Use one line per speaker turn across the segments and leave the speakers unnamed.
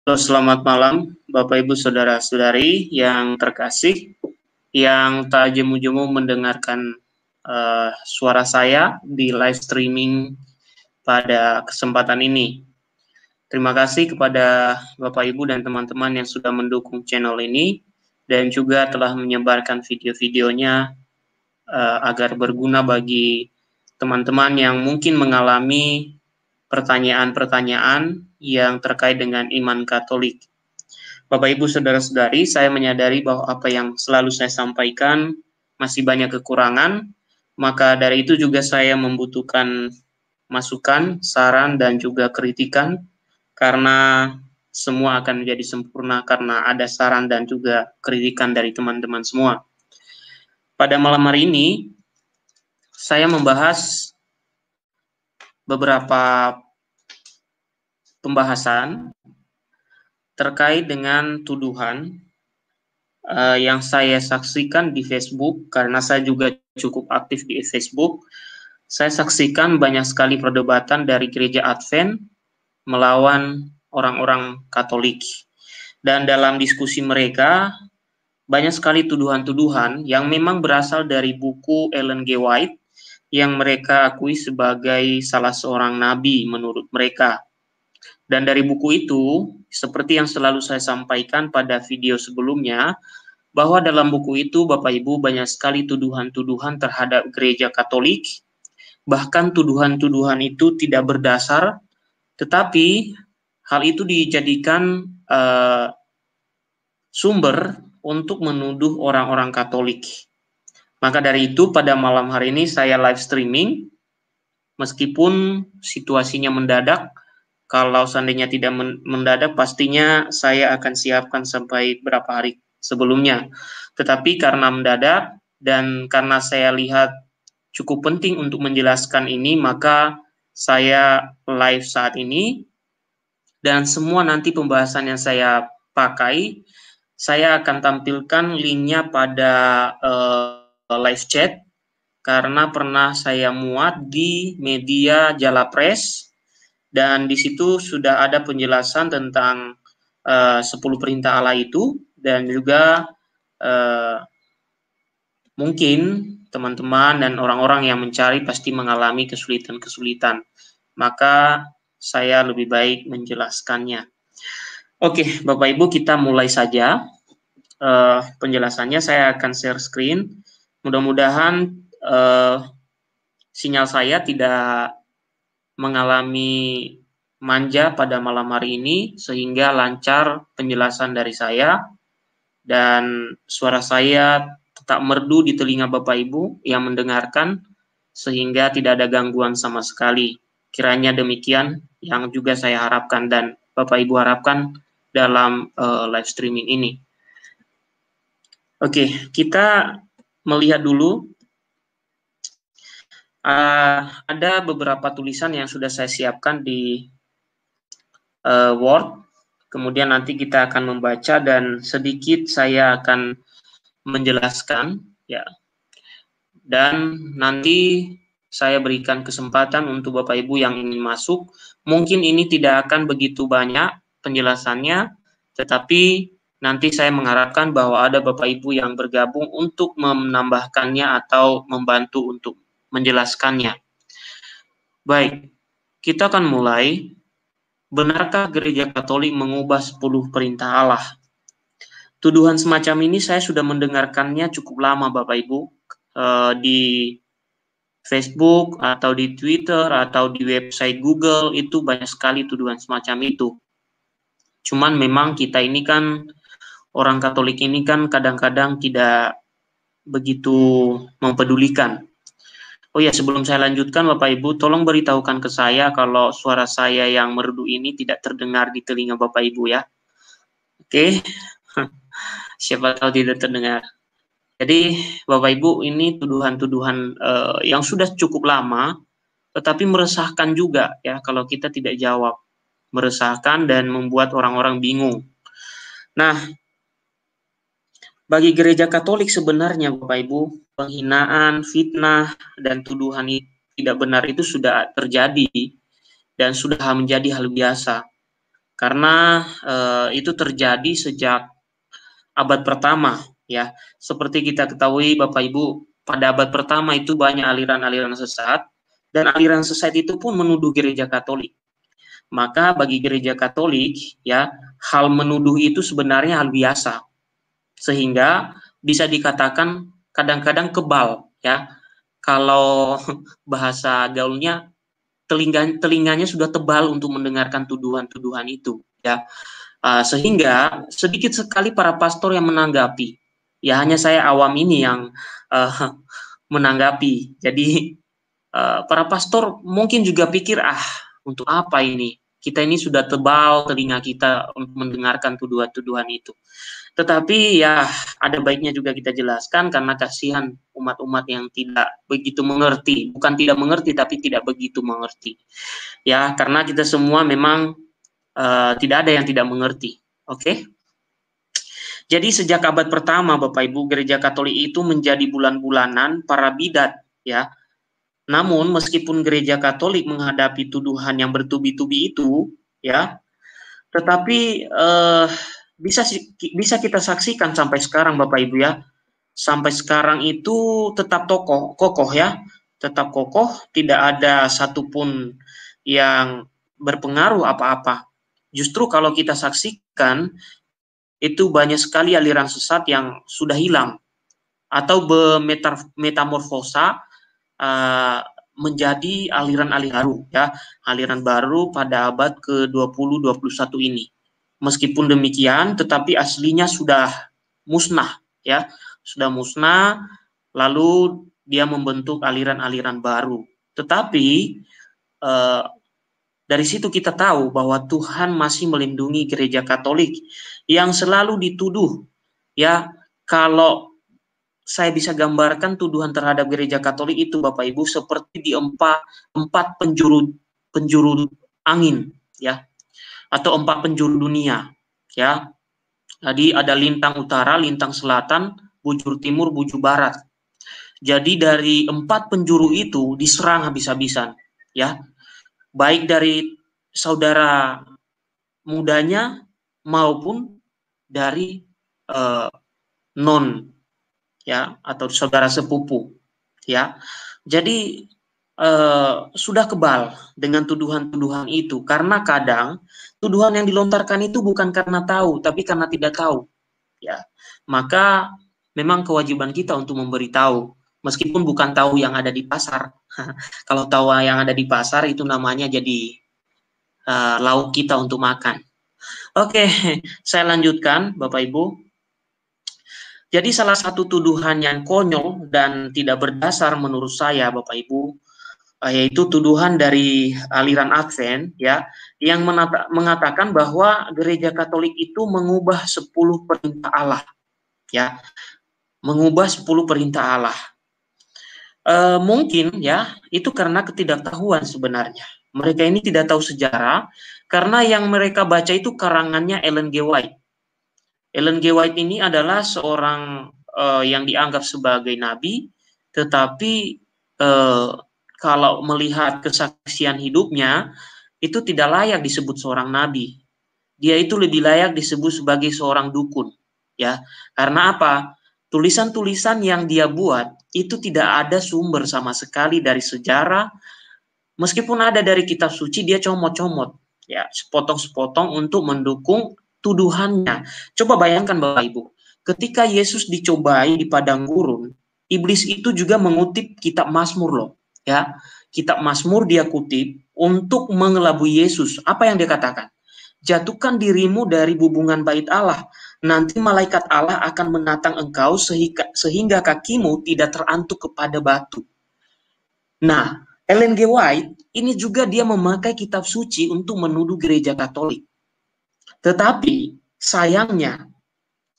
Halo, selamat malam Bapak Ibu Saudara-saudari yang terkasih, yang tak jemu-jemu mendengarkan suara saya di live streaming pada kesempatan ini. Terima kasih kepada Bapak Ibu dan teman-teman yang sudah mendukung channel ini dan juga telah menyebarkan video-videonya agar berguna bagi teman-teman yang mungkin mengalami pertanyaan-pertanyaan yang terkait dengan iman Katolik. Bapak Ibu Saudara-saudari, saya menyadari bahwa apa yang selalu saya sampaikan masih banyak kekurangan, maka dari itu juga saya membutuhkan masukan, saran, dan juga kritikan, karena semua akan menjadi sempurna karena ada saran dan juga kritikan dari teman-teman semua. Pada malam hari ini, saya membahas beberapa pembahasan terkait dengan tuduhan yang saya saksikan di Facebook, karena saya juga cukup aktif di Facebook. Saya saksikan banyak sekali perdebatan dari gereja Advent melawan orang-orang Katolik. Dan dalam diskusi mereka, banyak sekali tuduhan-tuduhan yang memang berasal dari buku Ellen G. White yang mereka akui sebagai salah seorang nabi menurut mereka. Dan dari buku itu, seperti yang selalu saya sampaikan pada video sebelumnya, bahwa dalam buku itu Bapak Ibu banyak sekali tuduhan-tuduhan terhadap gereja Katolik, bahkan tuduhan-tuduhan itu tidak berdasar, tetapi hal itu dijadikan sumber untuk menuduh orang-orang Katolik. Maka dari itu pada malam hari ini saya live streaming, meskipun situasinya mendadak. Kalau seandainya tidak mendadak, pastinya saya akan siapkan sampai berapa hari sebelumnya. Tetapi karena mendadak dan karena saya lihat cukup penting untuk menjelaskan ini, maka saya live saat ini. Dan semua nanti pembahasan yang saya pakai, saya akan tampilkan linknya pada live chat, karena pernah saya muat di media Jala Press. Dan di situ sudah ada penjelasan tentang 10 perintah Allah itu, dan juga mungkin teman-teman dan orang-orang yang mencari pasti mengalami kesulitan-kesulitan. Maka saya lebih baik menjelaskannya. Oke, Bapak Ibu, kita mulai saja penjelasannya. Saya akan share screen. Mudah-mudahan sinyal saya tidak mengalami manja pada malam hari ini, sehingga lancar penjelasan dari saya dan suara saya tetap merdu di telinga Bapak Ibu yang mendengarkan, sehingga tidak ada gangguan sama sekali. Kiranya demikian yang juga saya harapkan dan Bapak Ibu harapkan dalam live streaming ini. Oke, kita melihat dulu. Ada beberapa tulisan yang sudah saya siapkan di Word, kemudian nanti kita akan membaca dan sedikit saya akan menjelaskan, ya. Dan nanti saya berikan kesempatan untuk Bapak Ibu yang ingin masuk. Mungkin ini tidak akan begitu banyak penjelasannya, tetapi nanti saya mengharapkan bahwa ada Bapak Ibu yang bergabung untuk menambahkannya atau membantu untuk menjelaskannya. Baik, kita akan mulai. Benarkah gereja Katolik mengubah 10 perintah Allah? Tuduhan semacam ini saya sudah mendengarkannya cukup lama Bapak Ibu, di Facebook atau di Twitter atau di website Google, itu banyak sekali tuduhan semacam itu. Cuman memang kita ini kan, orang Katolik ini kan kadang-kadang tidak begitu mempedulikan. Oh ya, sebelum saya lanjutkan Bapak Ibu, tolong beritahukan ke saya kalau suara saya yang merdu ini tidak terdengar di telinga Bapak Ibu ya. Oke, siapa tahu tidak terdengar. Jadi Bapak Ibu, ini tuduhan-tuduhan yang sudah cukup lama, tetapi meresahkan juga ya kalau kita tidak jawab. Meresahkan dan membuat orang-orang bingung. Nah, bagi gereja Katolik sebenarnya Bapak Ibu, penghinaan, fitnah, dan tuduhan tidak benar itu sudah terjadi dan sudah menjadi hal biasa. karena itu terjadi sejak abad pertama, ya. Seperti kita ketahui Bapak Ibu, pada abad pertama itu banyak aliran-aliran sesat, dan aliran sesat itu pun menuduh gereja Katolik. Maka bagi gereja Katolik, ya, hal menuduh itu sebenarnya hal biasa, sehingga bisa dikatakan kadang-kadang kebal, ya. Kalau bahasa gaulnya, telinganya sudah tebal untuk mendengarkan tuduhan-tuduhan itu, ya. Sehingga sedikit sekali para pastor yang menanggapi. Ya, hanya saya awam ini yang menanggapi. Jadi para pastor mungkin juga pikir, untuk apa ini? Kita ini sudah tebal telinga kita untuk mendengarkan tuduhan-tuduhan itu. Tetapi ya, ada baiknya juga kita jelaskan, karena kasihan umat-umat yang tidak begitu mengerti. Bukan tidak mengerti, tapi tidak begitu mengerti. Ya, karena kita semua memang tidak ada yang tidak mengerti. Oke? Jadi sejak abad pertama, Bapak Ibu, gereja Katolik itu menjadi bulan-bulanan para bidat, ya. Namun meskipun gereja Katolik menghadapi tuduhan yang bertubi-tubi itu, ya, tetapi bisa kita saksikan sampai sekarang, Bapak Ibu, ya. Sampai sekarang itu tetap kokoh, ya. Tetap kokoh, tidak ada satupun yang berpengaruh apa-apa. Justru kalau kita saksikan, itu banyak sekali aliran sesat yang sudah hilang atau metamorfosa menjadi aliran-aliran baru, ya, aliran baru pada abad ke-20-21 ini. Meskipun demikian, tetapi aslinya sudah musnah, ya, sudah musnah, lalu dia membentuk aliran-aliran baru. Tetapi dari situ kita tahu bahwa Tuhan masih melindungi gereja Katolik yang selalu dituduh, ya. Kalau saya bisa gambarkan tuduhan terhadap gereja Katolik itu, Bapak Ibu, seperti di empat penjuru angin, ya, atau empat penjuru dunia, ya. Jadi ada lintang utara, lintang selatan, bujur timur, bujur barat. Jadi dari empat penjuru itu diserang habis-habisan, ya. Baik dari saudara mudanya maupun dari non, ya, atau saudara sepupu, ya. Jadi sudah kebal dengan tuduhan-tuduhan itu, karena kadang tuduhan yang dilontarkan itu bukan karena tahu, tapi karena tidak tahu, ya. Maka memang kewajiban kita untuk memberitahu, meskipun bukan tahu yang ada di pasar. Kalau tahu yang ada di pasar itu namanya jadi lauk kita untuk makan. Oke, saya lanjutkan, Bapak Ibu. Jadi salah satu tuduhan yang konyol dan tidak berdasar menurut saya, Bapak Ibu, yaitu tuduhan dari aliran Advent, ya, yang mengatakan bahwa gereja Katolik itu mengubah 10 perintah Allah, ya, mengubah 10 perintah Allah. Mungkin, ya, itu karena ketidaktahuan sebenarnya. Mereka ini tidak tahu sejarah, karena yang mereka baca itu karangannya Ellen G. White. Ellen G. White ini adalah seorang yang dianggap sebagai nabi, tetapi kalau melihat kesaksian hidupnya, itu tidak layak disebut seorang nabi. Dia itu lebih layak disebut sebagai seorang dukun, ya. Karena apa? Tulisan-tulisan yang dia buat itu tidak ada sumber sama sekali dari sejarah. Meskipun ada dari kitab suci, dia comot-comot, ya, sepotong-sepotong untuk mendukung tuduhannya. Coba bayangkan, Bapak Ibu, ketika Yesus dicobai di padang gurun, iblis itu juga mengutip kitab Mazmur, loh, ya. Kitab Mazmur dia kutip untuk mengelabui Yesus. Apa yang dia katakan? Jatuhkan dirimu dari bubungan bait Allah, nanti malaikat Allah akan menatang engkau sehingga kakimu tidak terantuk kepada batu. Nah, Ellen G. White ini juga dia memakai kitab suci untuk menuduh gereja Katolik. Tetapi sayangnya,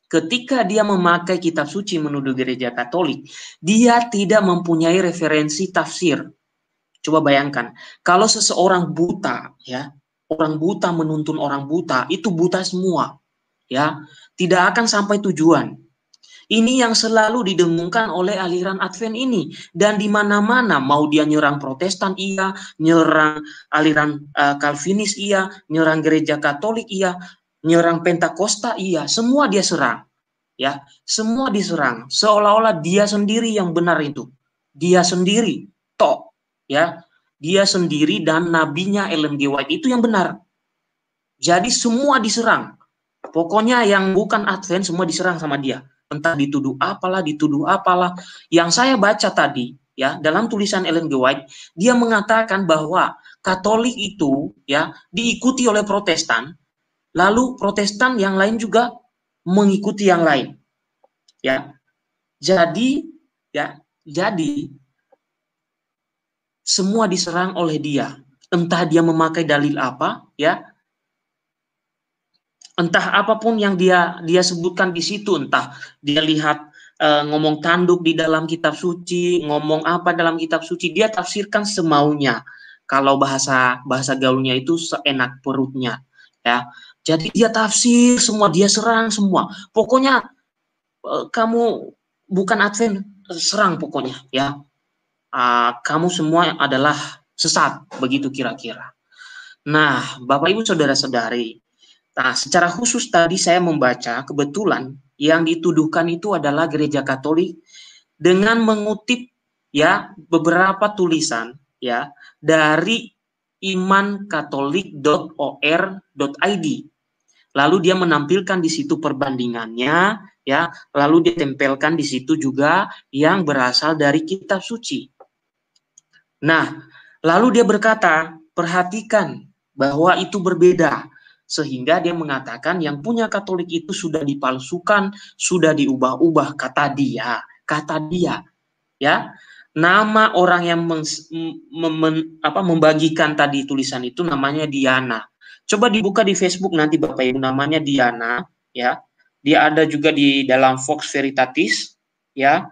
ketika dia memakai kitab suci menuduh gereja Katolik, dia tidak mempunyai referensi tafsir. Coba bayangkan, kalau seseorang buta, ya, orang buta menuntun orang buta, itu buta semua, ya, tidak akan sampai tujuan. Ini yang selalu didengungkan oleh aliran Advent ini. Dan di mana-mana, mau dia nyerang Protestan iya, nyerang aliran Calvinis iya, nyerang gereja Katolik iya, nyerang Pentakosta iya, semua dia serang. Ya, semua diserang. Seolah-olah dia sendiri yang benar itu. Dia sendiri, tok. Ya, dia sendiri dan nabinya Ellen G. White itu yang benar. Jadi semua diserang. Pokoknya yang bukan Advent semua diserang sama dia. Entah dituduh apalah. Yang saya baca tadi, ya, dalam tulisan Ellen G. White, dia mengatakan bahwa Katolik itu, ya, diikuti oleh Protestan, lalu Protestan yang lain juga mengikuti yang lain. Ya. Jadi semua diserang oleh dia. Entah dia memakai dalil apa, ya, entah apapun yang dia sebutkan di situ, entah dia lihat ngomong tanduk di dalam kitab suci, ngomong apa dalam kitab suci, dia tafsirkan semaunya. Kalau bahasa gaulnya itu seenak perutnya, ya. Jadi dia tafsir semua, dia serang semua. Pokoknya kamu bukan Advent, serang pokoknya, ya. Kamu semua adalah sesat, begitu kira-kira. Nah, Bapak Ibu Saudara-saudari, nah, secara khusus tadi saya membaca, kebetulan yang dituduhkan itu adalah Gereja Katolik dengan mengutip, ya, beberapa tulisan, ya, dari imankatolik.or.id. Lalu dia menampilkan di situ perbandingannya, ya, lalu dia tempelkan di situ juga yang berasal dari kitab suci. Nah, lalu dia berkata, perhatikan bahwa itu berbeda. Sehingga dia mengatakan yang punya Katolik itu sudah dipalsukan, sudah diubah-ubah, kata dia. Ya, nama orang yang membagikan tadi tulisan itu namanya Diana. Coba dibuka di Facebook nanti Bapak Ibu, namanya Diana, ya. Dia ada juga di dalam Vox Veritatis, ya.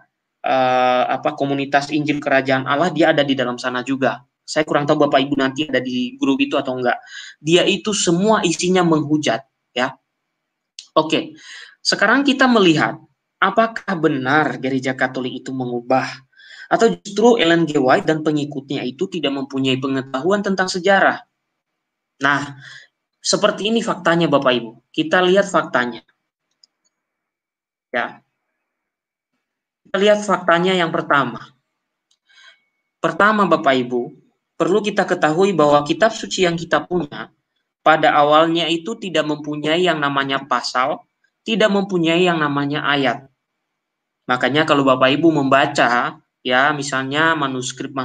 Komunitas Injil Kerajaan Allah, dia ada di dalam sana juga. Saya kurang tahu Bapak Ibu nanti ada di grup itu atau enggak. Dia itu semua isinya menghujat, ya. Oke. Sekarang kita melihat apakah benar Gereja Katolik itu mengubah, atau justru Ellen G. White dan pengikutnya itu tidak mempunyai pengetahuan tentang sejarah. Nah, seperti ini faktanya Bapak Ibu. Kita lihat faktanya. Ya. Kita lihat faktanya yang pertama. Pertama Bapak Ibu, perlu kita ketahui bahwa kitab suci yang kita punya pada awalnya itu tidak mempunyai yang namanya pasal, tidak mempunyai yang namanya ayat. Makanya kalau Bapak Ibu membaca, ya, misalnya manuskrip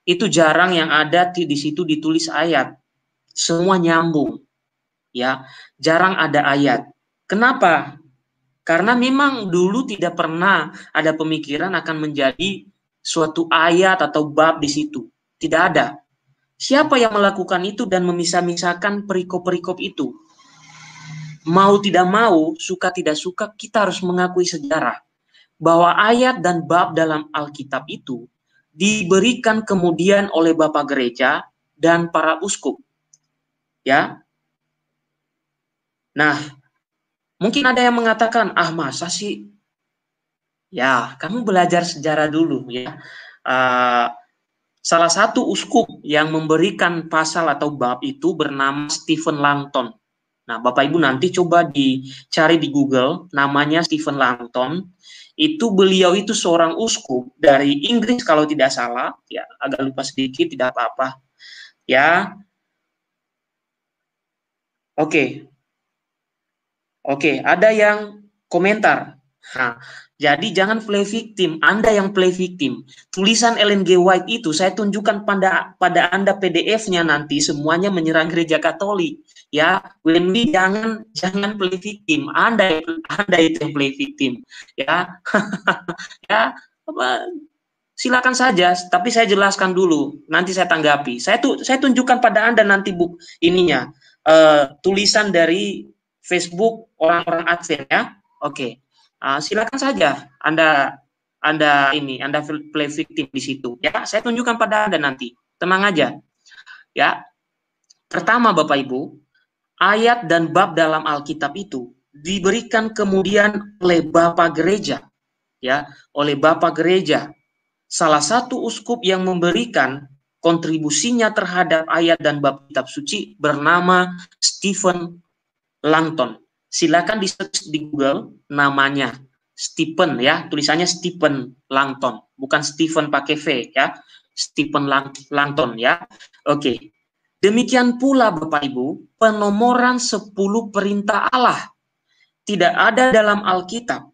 itu jarang yang ada di situ ditulis ayat. Semua nyambung. Ya, jarang ada ayat. Kenapa? Karena memang dulu tidak pernah ada pemikiran akan menjadi suatu ayat atau bab di situ. Tidak ada. Siapa yang melakukan itu dan memisah-misahkan perikop-perikop itu? Mau tidak mau, suka tidak suka, kita harus mengakui sejarah bahwa ayat dan bab dalam Alkitab itu diberikan kemudian oleh Bapak Gereja dan para uskup. Ya. Nah, mungkin ada yang mengatakan, masa sih? Ya, kamu belajar sejarah dulu, ya. Salah satu uskup yang memberikan pasal atau bab itu bernama Stephen Langton. Nah, Bapak Ibu nanti coba dicari di Google, namanya Stephen Langton. Itu beliau itu seorang uskup dari Inggris kalau tidak salah, ya, agak lupa sedikit, tidak apa-apa. Ya. Oke, ada yang komentar. Nah, jadi jangan play victim, Anda yang play victim. Tulisan Ellen G. White itu saya tunjukkan pada Anda PDF-nya nanti, semuanya menyerang Gereja Katolik. Ya, Wendy jangan play victim. Anda itu yang play victim. Ya. Ya, silakan saja, tapi saya jelaskan dulu, nanti saya tanggapi. Saya tunjukkan pada Anda nanti ininya, tulisan dari Facebook orang-orang Advent, ya. Oke. Silakan saja Anda play victim di situ, ya. Saya tunjukkan pada Anda nanti. Tenang aja. Ya. Pertama Bapak Ibu, ayat dan bab dalam Alkitab itu diberikan kemudian oleh Bapak Gereja, ya, oleh Bapak Gereja. Salah satu uskup yang memberikan kontribusinya terhadap ayat dan bab kitab suci bernama Stephen Langton. Silakan di search di Google namanya Stephen, ya, tulisannya Stephen Langton, bukan Stephen pakai V, ya, Stephen Langton, ya. Oke. Demikian pula Bapak Ibu, penomoran 10 perintah Allah tidak ada dalam Alkitab.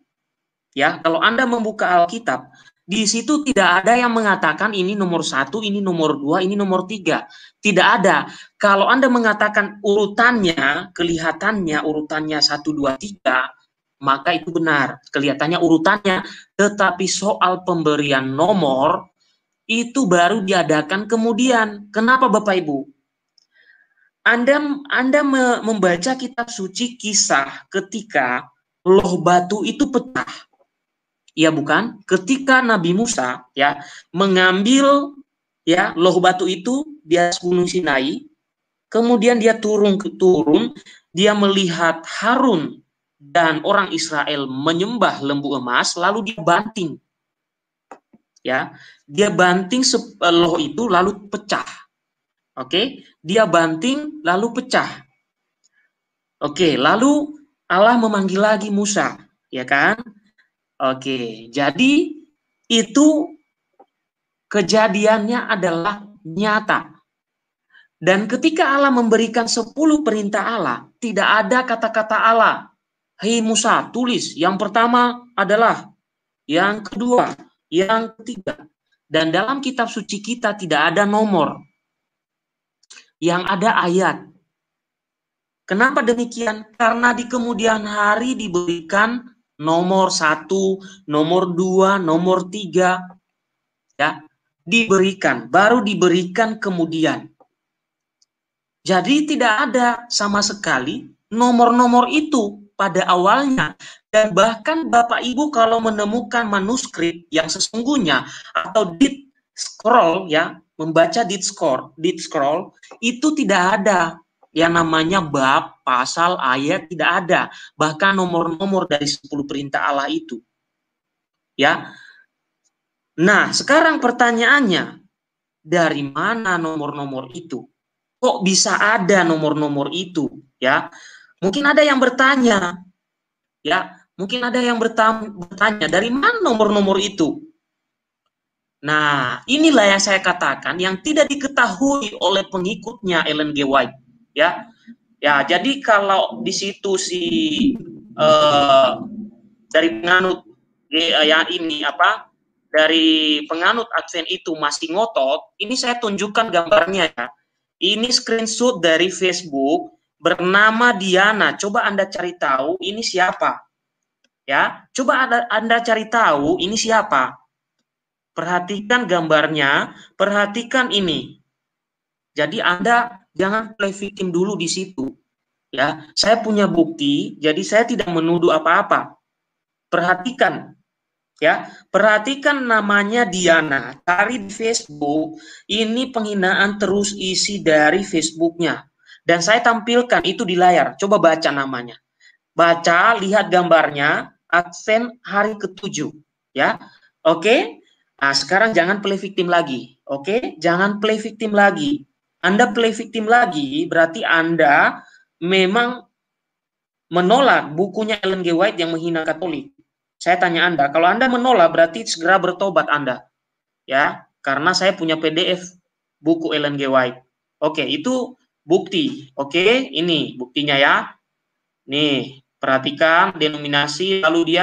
Ya, kalau Anda membuka Alkitab, di situ tidak ada yang mengatakan ini nomor 1, ini nomor 2, ini nomor 3. Tidak ada. Kalau Anda mengatakan urutannya, kelihatannya urutannya 1, 2, 3, maka itu benar. Kelihatannya urutannya, tetapi soal pemberian nomor, itu baru diadakan kemudian. Kenapa Bapak Ibu? Anda membaca kitab suci Kisah ketika loh batu itu pecah. Ya bukan? Ketika Nabi Musa ya mengambil ya loh batu itu di atas Gunung Sinai, kemudian dia turun, dia melihat Harun dan orang Israel menyembah lembu emas, lalu dia banting. Ya, dia banting loh itu lalu pecah. Oke, dia banting lalu pecah. Oke, lalu Allah memanggil lagi Musa, ya kan? Oke, jadi itu kejadiannya adalah nyata. Dan ketika Allah memberikan 10 perintah Allah, tidak ada kata-kata Allah, "Hei Musa, tulis." Yang pertama adalah, yang kedua, yang ketiga. Dan dalam kitab suci kita tidak ada nomor. Yang ada ayat. Kenapa demikian? Karena di kemudian hari diberikan nomor 1, nomor 2, nomor 3. Ya, diberikan, baru diberikan kemudian. Jadi tidak ada sama sekali nomor-nomor itu pada awalnya. Dan bahkan Bapak Ibu kalau menemukan manuskrip yang sesungguhnya atau deed scroll, ya, membaca deed scroll itu tidak ada yang namanya bab, pasal, ayat, tidak ada. Bahkan nomor-nomor dari 10 perintah Allah itu. Ya. Nah, sekarang pertanyaannya, dari mana nomor-nomor itu? Kok bisa ada nomor-nomor itu? Ya, mungkin ada yang bertanya, ya, mungkin ada yang bertanya, dari mana nomor-nomor itu? Nah, inilah yang saya katakan yang tidak diketahui oleh pengikutnya Ellen G. White, ya. Ya, jadi kalau di situ dari penganut yang ini apa? Dari penganut Advent itu masih ngotot, ini saya tunjukkan gambarnya ya. Ini screenshot dari Facebook bernama Diana. Coba Anda cari tahu ini siapa. Ya, coba Anda cari tahu ini siapa. Perhatikan gambarnya, perhatikan ini. Jadi Anda jangan play victim dulu di situ. Ya, saya punya bukti, jadi saya tidak menuduh apa-apa. Perhatikan. Ya, perhatikan namanya Diana, cari di Facebook, ini penghinaan terus isi dari Facebooknya. Dan saya tampilkan itu di layar, coba baca namanya. Baca, lihat gambarnya, Advent hari ke-7. Ya, oke? Nah, sekarang jangan play victim lagi, oke? Jangan play victim lagi. Anda play victim lagi, berarti Anda memang menolak bukunya Ellen G. White yang menghina Katolik. Saya tanya Anda, kalau Anda menolak berarti segera bertobat Anda. Ya, karena saya punya PDF buku Ellen G. White. Oke, itu bukti. Oke, ini buktinya ya. Nih, perhatikan denominasi lalu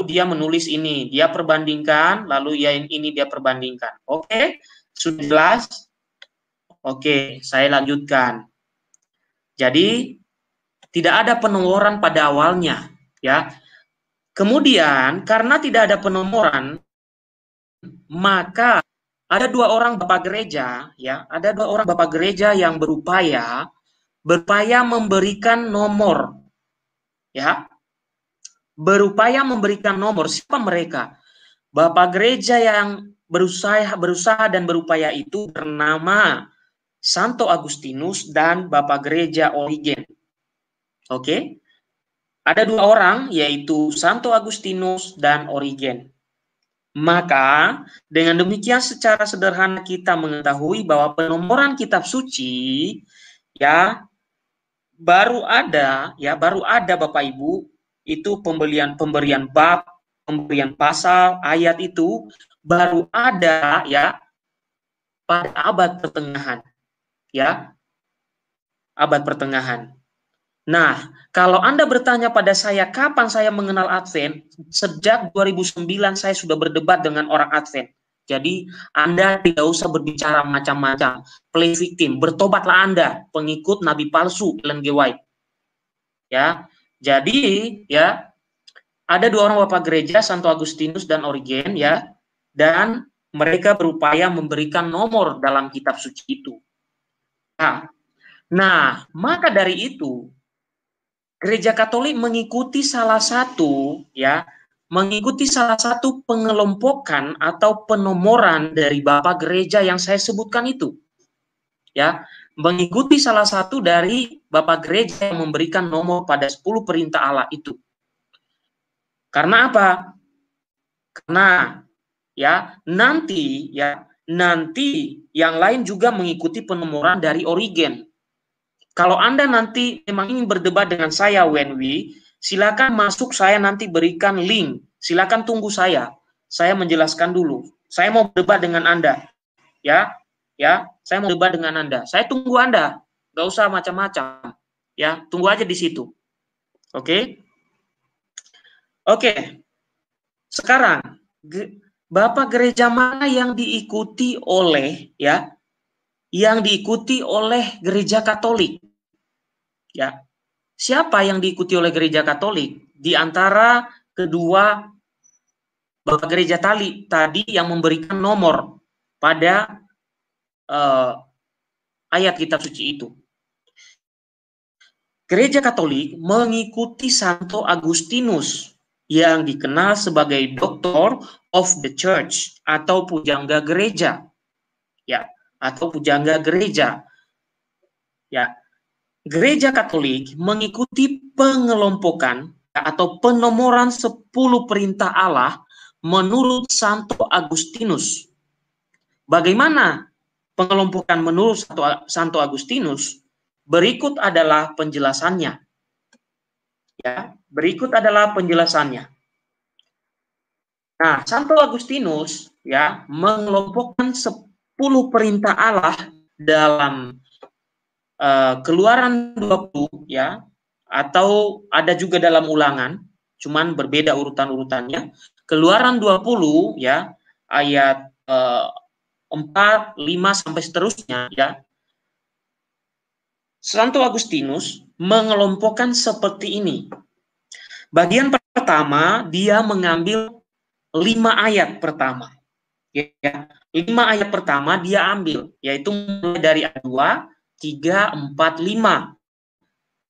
dia menulis ini, dia perbandingkan, lalu ya ini dia perbandingkan. Oke, sudah jelas? Oke, saya lanjutkan. Jadi tidak ada penomoran pada awalnya, ya. Kemudian karena tidak ada penomoran, maka ada 2 orang bapak gereja, ya, ada 2 orang bapak gereja yang berupaya memberikan nomor, ya, berupaya memberikan nomor. Siapa mereka? Bapak gereja yang berusaha dan berupaya itu bernama Santo Agustinus dan Bapak Gereja Origen. Oke? Ada dua orang, yaitu Santo Agustinus dan Origen. Maka dengan demikian secara sederhana kita mengetahui bahwa penomoran kitab suci ya baru ada Bapak Ibu, itu pemberian bab, pemberian pasal, ayat itu baru ada ya pada abad pertengahan, ya, abad pertengahan. Nah, kalau Anda bertanya pada saya kapan saya mengenal Advent, sejak 2009 saya sudah berdebat dengan orang Advent. Jadi Anda tidak usah berbicara macam-macam, play victim, bertobatlah Anda, pengikut nabi palsu Ellen G. White. Ya, jadi ya ada dua orang bapak gereja, Santo Agustinus dan Origen, ya, dan mereka berupaya memberikan nomor dalam kitab suci itu. Nah, maka dari itu Gereja Katolik mengikuti salah satu pengelompokan atau penomoran dari Bapak Gereja yang saya sebutkan itu. Ya, mengikuti salah satu dari Bapak Gereja yang memberikan nomor pada 10 perintah Allah itu. Karena apa? Karena nanti yang lain juga mengikuti penomoran dari Origen. Kalau Anda nanti memang ingin berdebat dengan saya, Wenwi, silakan masuk, saya nanti berikan link. Silakan tunggu saya. Saya menjelaskan dulu. Saya mau berdebat dengan Anda. Ya, saya mau berdebat dengan Anda. Saya tunggu Anda. Gak usah macam-macam. Ya, tunggu aja di situ. Oke? Oke. Sekarang, Bapak gereja mana yang diikuti oleh gereja Katolik? Ya, siapa yang diikuti oleh gereja Katolik di antara kedua bapak gereja tadi yang memberikan nomor pada ayat kitab suci itu? Gereja Katolik mengikuti Santo Agustinus yang dikenal sebagai Doctor of the Church atau pujangga gereja. Ya, atau pujangga gereja. Ya. Gereja Katolik mengikuti pengelompokan atau penomoran 10 perintah Allah menurut Santo Agustinus. Bagaimana pengelompokan menurut Santo Agustinus? Berikut adalah penjelasannya. Ya, berikut adalah penjelasannya. Nah, Santo Agustinus mengelompokkan 10 perintah Allah dalam Keluaran 20 atau ada juga dalam Ulangan, cuman berbeda urutan-urutannya. Keluaran 20 ayat 4, 5 sampai seterusnya Santo Agustinus mengelompokkan seperti ini. Bagian pertama dia mengambil 5 ayat pertama. 5 ayat pertama dia ambil, yaitu mulai dari ayat 2, 3, 4, 5.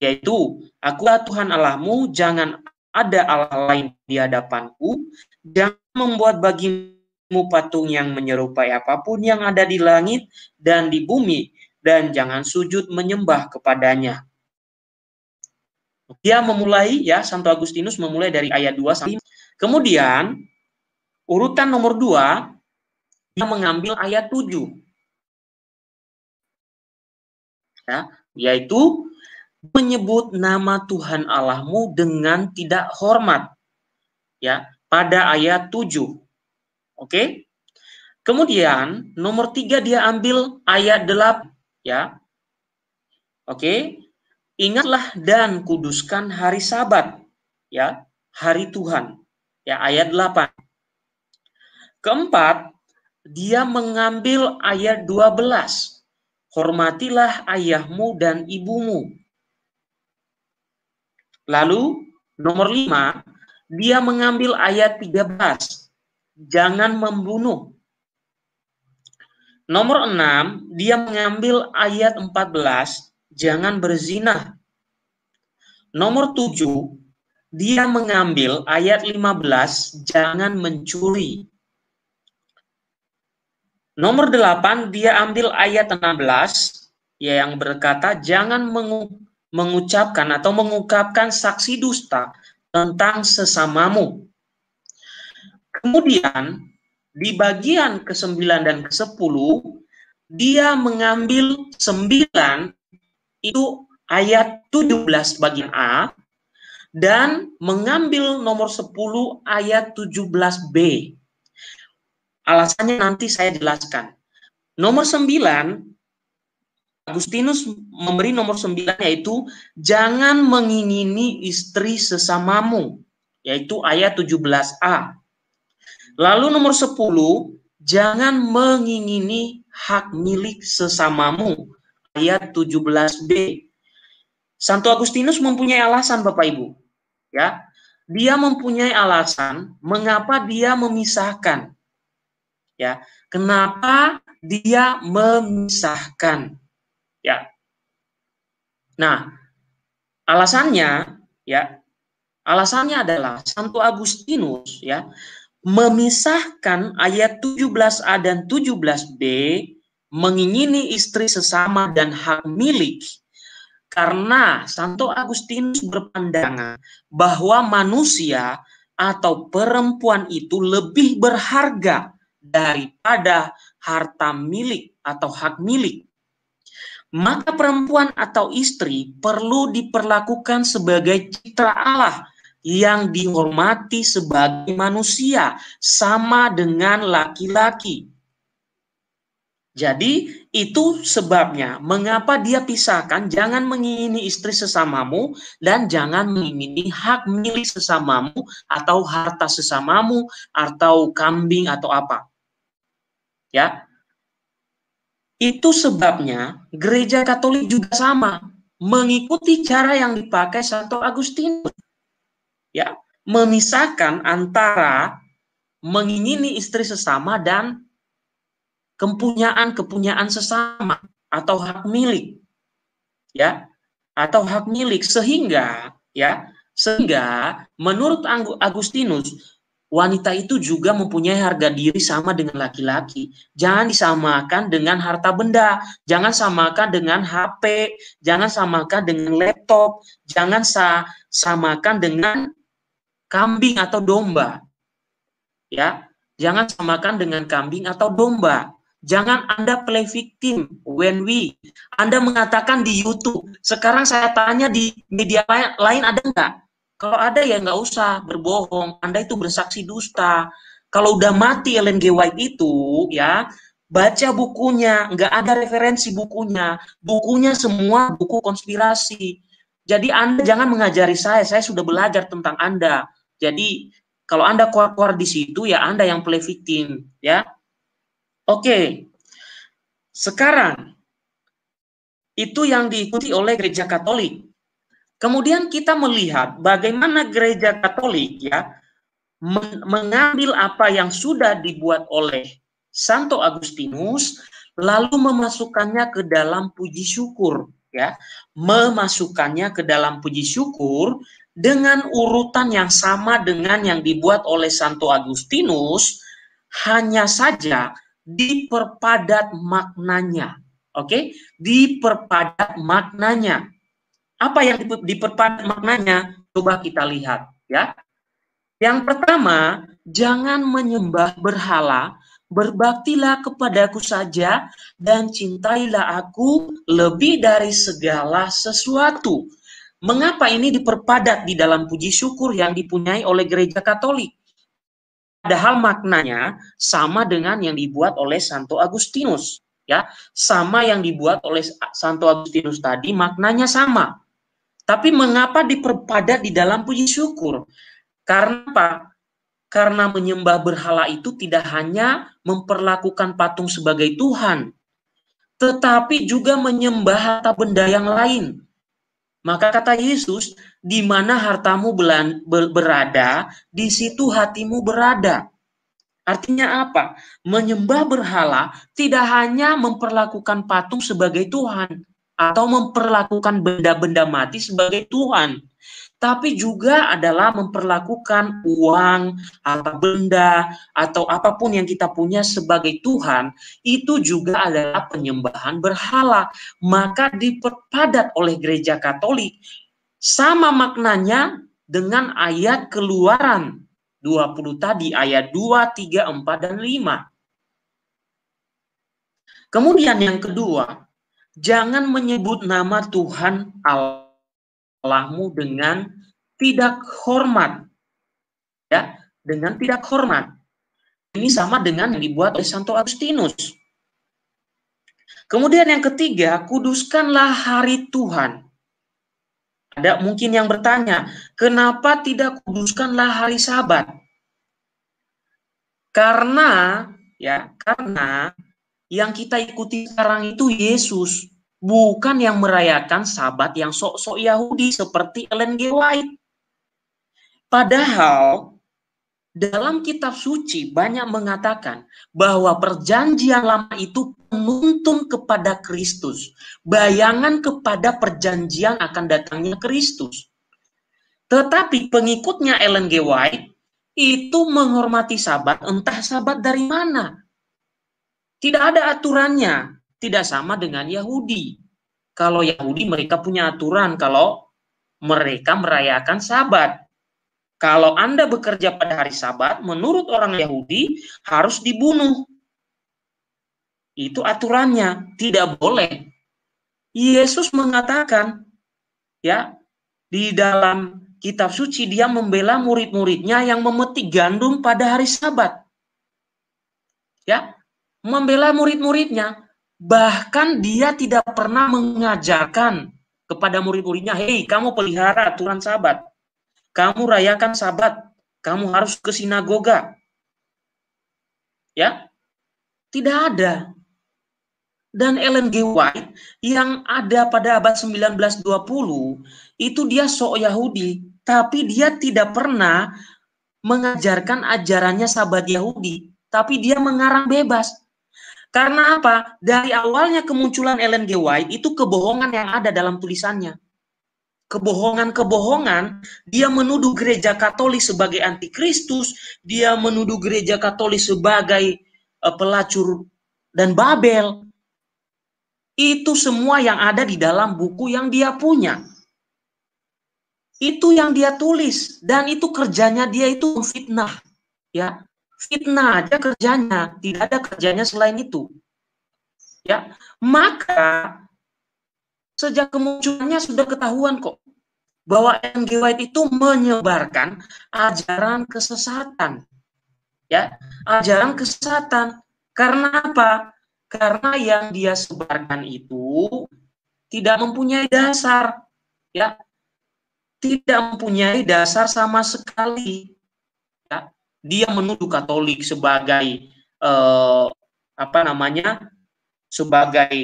Yaitu, Akulah Tuhan Allahmu, jangan ada Allah lain di hadapanku, jangan membuat bagimu patung yang menyerupai apapun yang ada di langit dan di bumi, dan jangan sujud menyembah kepadanya. Dia memulai, Santo Agustinus memulai dari ayat 2 sampai 5. Kemudian, urutan nomor 2, dia mengambil ayat 7. Yaitu menyebut nama Tuhan Allahmu dengan tidak hormat. Pada ayat 7. Oke? Kemudian nomor 3 dia ambil ayat 8. Oke? Ingatlah dan kuduskan hari Sabat. Hari Tuhan. Ayat 8. Keempat, dia mengambil ayat 12. Hormatilah ayahmu dan ibumu. Lalu nomor 5, dia mengambil ayat 13. Jangan membunuh. Nomor 6, dia mengambil ayat 14. Jangan berzina. Nomor 7, dia mengambil ayat 15. Jangan mencuri. Nomor 8, dia ambil ayat 16 yang berkata jangan mengucapkan atau mengungkapkan saksi dusta tentang sesamamu. Kemudian di bagian ke-9 dan ke-10 dia mengambil 9 itu ayat 17 bagian A dan mengambil nomor 10 ayat 17B. Alasannya nanti saya jelaskan. Nomor 9 Agustinus memberi nomor 9 yaitu jangan mengingini istri sesamamu, yaitu ayat 17a. Lalu nomor 10, jangan mengingini hak milik sesamamu, ayat 17b. Santo Agustinus mempunyai alasan Bapak Ibu, ya. Dia mempunyai alasan mengapa dia memisahkan. Ya, kenapa dia memisahkan? Ya. Nah, alasannya adalah Santo Agustinus ya memisahkan ayat 17a dan 17b mengingini istri sesama dan hak milik karena Santo Agustinus berpandangan bahwa manusia atau perempuan itu lebih berharga daripada harta milik atau hak milik. Maka perempuan atau istri perlu diperlakukan sebagai citra Allah yang dihormati sebagai manusia, sama dengan laki-laki. Jadi itu sebabnya mengapa dia pisahkan, jangan mengingini istri sesamamu dan jangan mengingini hak milik sesamamu atau harta sesamamu atau kambing atau apa. Ya. Itu sebabnya gereja Katolik juga sama, mengikuti cara yang dipakai Santo Agustinus. Ya, memisahkan antara mengingini istri sesama dan kepunyaan sesama atau hak milik. Ya, atau hak milik sehingga menurut Agustinus wanita itu juga mempunyai harga diri sama dengan laki-laki. Jangan disamakan dengan harta benda, jangan samakan dengan HP, jangan samakan dengan laptop, jangan samakan dengan kambing atau domba. Ya, jangan samakan dengan kambing atau domba. Jangan Anda play victim when Anda mengatakan di YouTube. Sekarang saya tanya di media lain ada nggak? Kalau ada ya nggak usah berbohong, Anda itu bersaksi dusta. Kalau udah mati Ellen G. White itu, ya baca bukunya, nggak ada referensi bukunya. Bukunya semua buku konspirasi. Jadi Anda jangan mengajari saya sudah belajar tentang Anda. Jadi kalau Anda keluar di situ, ya Anda yang play victim, ya. Oke, sekarang itu yang diikuti oleh gereja Katolik. Kemudian kita melihat bagaimana gereja Katolik ya mengambil apa yang sudah dibuat oleh Santo Agustinus lalu memasukkannya ke dalam puji syukur ya, memasukkannya ke dalam puji syukur dengan urutan yang sama dengan yang dibuat oleh Santo Agustinus, hanya saja diperpadat maknanya. Oke, diperpadat maknanya. Apa yang diperpadat maknanya? Coba kita lihat ya. Yang pertama, jangan menyembah berhala, berbaktilah kepadaku saja dan cintailah aku lebih dari segala sesuatu. Mengapa ini diperpadat di dalam puji syukur yang dipunyai oleh gereja Katolik? Padahal maknanya sama dengan yang dibuat oleh Santo Agustinus, ya. Sama yang dibuat oleh Santo Agustinus tadi maknanya sama. Tapi mengapa diperpadat di dalam puji syukur? Karena apa? Karena menyembah berhala itu tidak hanya memperlakukan patung sebagai Tuhan, tetapi juga menyembah harta benda yang lain. Maka kata Yesus, di mana hartamu berada, di situ hatimu berada. Artinya apa? Menyembah berhala tidak hanya memperlakukan patung sebagai Tuhan, atau memperlakukan benda-benda mati sebagai Tuhan, tapi juga adalah memperlakukan uang, harta benda, atau apapun yang kita punya sebagai Tuhan, itu juga adalah penyembahan berhala. Maka diperpadat oleh gereja Katolik. Sama maknanya dengan ayat Keluaran 20 tadi, ayat 2, 3, 4, dan 5. Kemudian yang kedua, jangan menyebut nama Tuhan Allahmu dengan tidak hormat. Ya, dengan tidak hormat. Ini sama dengan yang dibuat oleh Santo Agustinus. Kemudian yang ketiga, kuduskanlah hari Tuhan. Ada mungkin yang bertanya, kenapa tidak kuduskanlah hari Sabat? Karena yang kita ikuti sekarang itu Yesus, bukan yang merayakan Sabat yang sok-sok Yahudi seperti Ellen G. White. Padahal dalam kitab suci banyak mengatakan bahwa perjanjian lama itu menuntun kepada Kristus, bayangan kepada perjanjian akan datangnya Kristus. Tetapi pengikutnya Ellen G. White itu menghormati Sabat, entah Sabat dari mana. Tidak ada aturannya, tidak sama dengan Yahudi. Kalau Yahudi mereka punya aturan kalau mereka merayakan Sabat. Kalau Anda bekerja pada hari Sabat, menurut orang Yahudi harus dibunuh. Itu aturannya, tidak boleh. Yesus mengatakan, ya, di dalam kitab suci dia membela murid-muridnya yang memetik gandum pada hari Sabat. Ya, membela murid-muridnya. Bahkan dia tidak pernah mengajarkan kepada murid-muridnya, "Hei, kamu pelihara aturan Sabat. Kamu rayakan Sabat, kamu harus ke sinagoga." Ya, tidak ada. Dan Ellen G. White yang ada pada abad 1920 itu dia sok Yahudi, tapi dia tidak pernah mengajarkan ajarannya Sabat Yahudi, tapi dia mengarang bebas. Karena apa? Dari awalnya kemunculan Ellen G. White itu kebohongan yang ada dalam tulisannya. Kebohongan-kebohongan, dia menuduh gereja Katolik sebagai antikristus, dia menuduh gereja Katolik sebagai pelacur dan Babel. Itu semua yang ada di dalam buku yang dia punya. Itu yang dia tulis, dan itu kerjanya dia itu fitnah. Ya, fitnah aja kerjanya, tidak ada kerjanya selain itu. Ya, maka sejak kemunculannya sudah ketahuan kok bahwa Ellen G. White itu menyebarkan ajaran kesesatan. Ya, ajaran kesesatan. Karena apa? Karena yang dia sebarkan itu tidak mempunyai dasar. Ya, tidak mempunyai dasar sama sekali. Ya, dia menuduh Katolik sebagai sebagai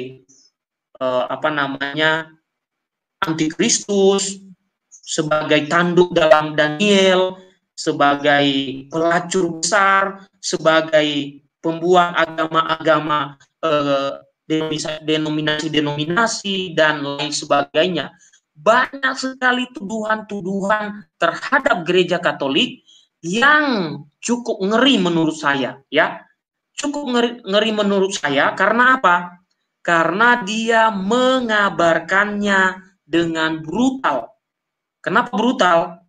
antikristus, sebagai tanduk dalam Daniel, sebagai pelacur besar, sebagai pembuang agama-agama, denominasi-denominasi, dan lain sebagainya. Banyak sekali tuduhan-tuduhan terhadap gereja Katolik yang cukup ngeri menurut saya, ya. Cukup ngeri menurut saya, karena apa? Karena dia mengabarkannya dengan brutal. Kenapa brutal?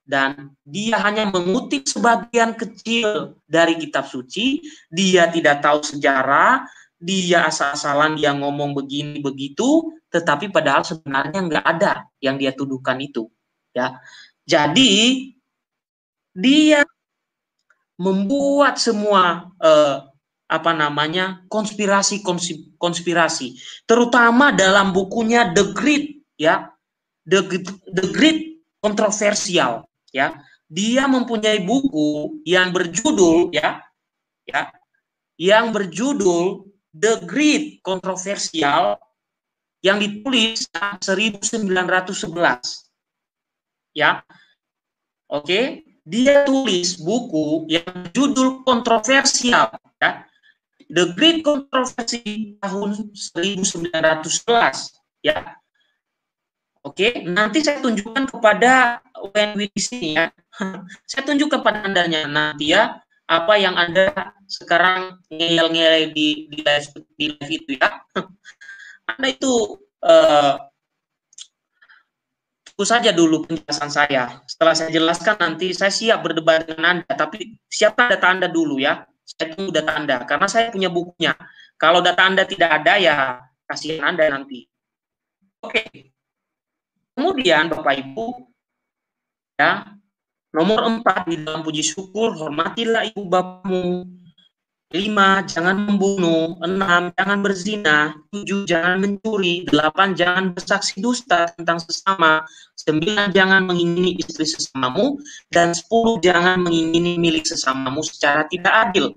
Dan dia hanya mengutip sebagian kecil dari kitab suci, dia tidak tahu sejarah, dia asal-asalan dia ngomong begini begitu, tetapi padahal sebenarnya nggak ada yang dia tuduhkan itu. Ya, jadi dia membuat semua konspirasi, terutama dalam bukunya The Great, ya, The Great Kontroversial, ya. Dia mempunyai buku yang berjudul yang berjudul The Great Kontroversial, yang ditulis 1911. Ya. Oke, dia tulis buku yang berjudul kontroversial, ya. The Great Controversy tahun 1911, ya. Oke, nanti saya tunjukkan kepada WNW di sini ya. Saya tunjukkan kepada Anda nanti ya, apa yang Anda sekarang ngeyel-ngeyel di live itu ya. Anda itu tunggu saja dulu penjelasan saya. Setelah saya jelaskan nanti saya siap berdebat dengan Anda, tapi siapkan data Anda dulu ya. Saya tunggu data Anda, karena saya punya bukunya. Kalau data Anda tidak ada, ya kasihan Anda nanti. Oke. Kemudian Bapak Ibu, ya, nomor 4 di dalam puji syukur, hormatilah ibu bapakmu. 5, jangan membunuh. 6, jangan berzina. 7, jangan mencuri. 8, jangan bersaksi dusta tentang sesama. 9, jangan mengingini istri sesamamu. Dan 10, jangan mengingini milik sesamamu secara tidak adil.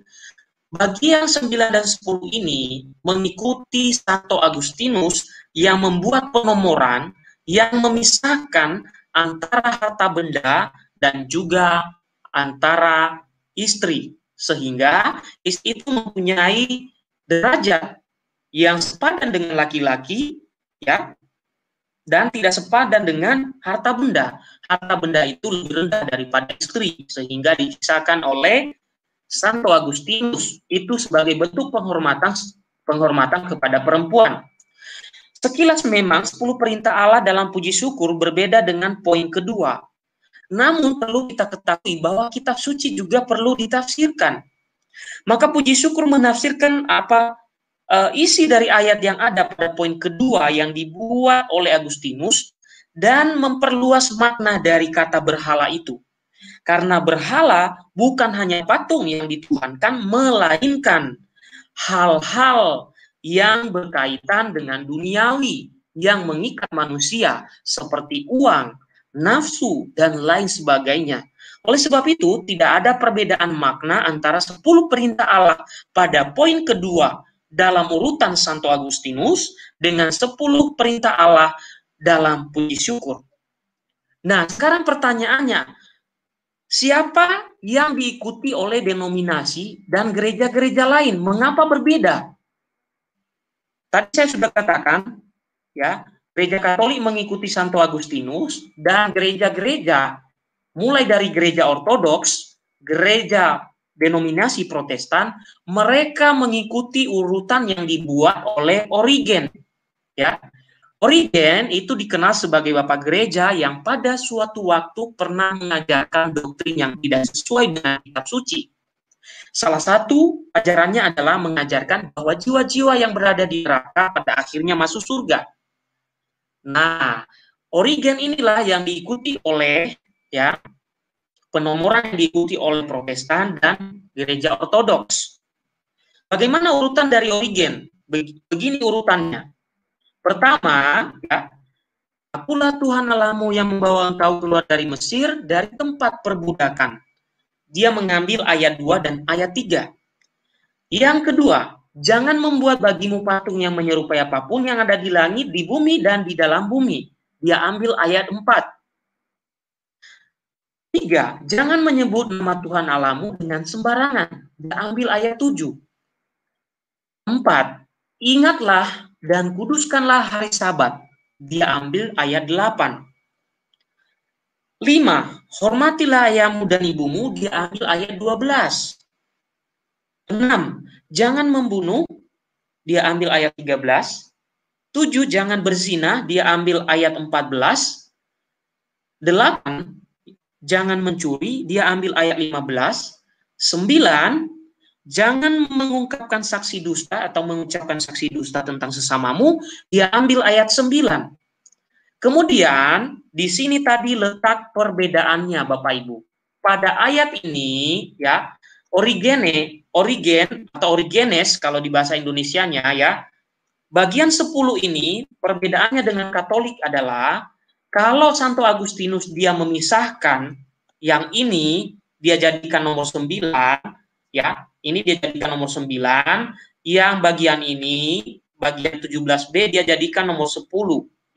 Bagi yang 9 dan 10 ini mengikuti Santo Agustinus yang membuat penomoran yang memisahkan antara harta benda dan juga antara istri, sehingga istri itu mempunyai derajat yang sepadan dengan laki-laki, ya, dan tidak sepadan dengan harta benda. Harta benda itu lebih rendah daripada istri, sehingga dipisahkan oleh Santo Agustinus itu sebagai bentuk penghormatan kepada perempuan. Sekilas memang 10 perintah Allah dalam puji syukur berbeda dengan poin kedua. Namun perlu kita ketahui bahwa kitab suci juga perlu ditafsirkan. Maka puji syukur menafsirkan apa isi dari ayat yang ada pada poin kedua yang dibuat oleh Agustinus dan memperluas makna dari kata berhala itu. Karena berhala bukan hanya patung yang dituhankan, melainkan hal-hal yang berkaitan dengan duniawi yang mengikat manusia seperti uang, nafsu, dan lain sebagainya. Oleh sebab itu, tidak ada perbedaan makna antara 10 perintah Allah pada poin kedua dalam urutan Santo Agustinus dengan 10 perintah Allah dalam puji syukur. Nah, sekarang pertanyaannya, siapa yang diikuti oleh denominasi dan gereja-gereja lain? Mengapa berbeda? Tadi saya sudah katakan, ya, gereja Katolik mengikuti Santo Agustinus dan gereja-gereja, mulai dari gereja Ortodoks, gereja denominasi Protestan, mereka mengikuti urutan yang dibuat oleh Origen, ya. Origen itu dikenal sebagai bapak gereja yang pada suatu waktu pernah mengajarkan doktrin yang tidak sesuai dengan kitab suci. Salah satu ajarannya adalah mengajarkan bahwa jiwa-jiwa yang berada di neraka pada akhirnya masuk surga. Nah, Origen inilah yang diikuti oleh, ya, penomoran yang diikuti oleh Protestan dan gereja Ortodoks. Bagaimana urutan dari Origen? Begini urutannya. Pertama, ya, akulah Tuhan Allahmu yang membawa engkau keluar dari Mesir, dari tempat perbudakan. Dia mengambil ayat 2 dan ayat 3. Yang kedua, jangan membuat bagimu patung yang menyerupai apapun yang ada di langit, di bumi, dan di dalam bumi. Dia ambil ayat 4. 3, jangan menyebut nama Tuhan Allahmu dengan sembarangan. Dia ambil ayat 7. 4, ingatlah dan kuduskanlah hari Sabat. Dia ambil ayat 8. 5, hormatilah ayahmu dan ibumu. Dia ambil ayat 12. 6, jangan membunuh. Dia ambil ayat 13. 7, jangan berzina. Dia ambil ayat 14. 8, jangan mencuri. Dia ambil ayat 15. 9, jangan mengungkapkan saksi dusta atau mengucapkan saksi dusta tentang sesamamu. Dia ambil ayat 9. Kemudian di sini tadi letak perbedaannya, Bapak Ibu. Pada ayat ini, ya, Origen atau Origenes kalau di bahasa Indonesianya, ya, bagian 10 ini perbedaannya dengan Katolik adalah kalau Santo Agustinus dia memisahkan yang ini dia jadikan nomor 9, ya, ini dia jadikan nomor 9, yang bagian ini, bagian 17B dia jadikan nomor 10.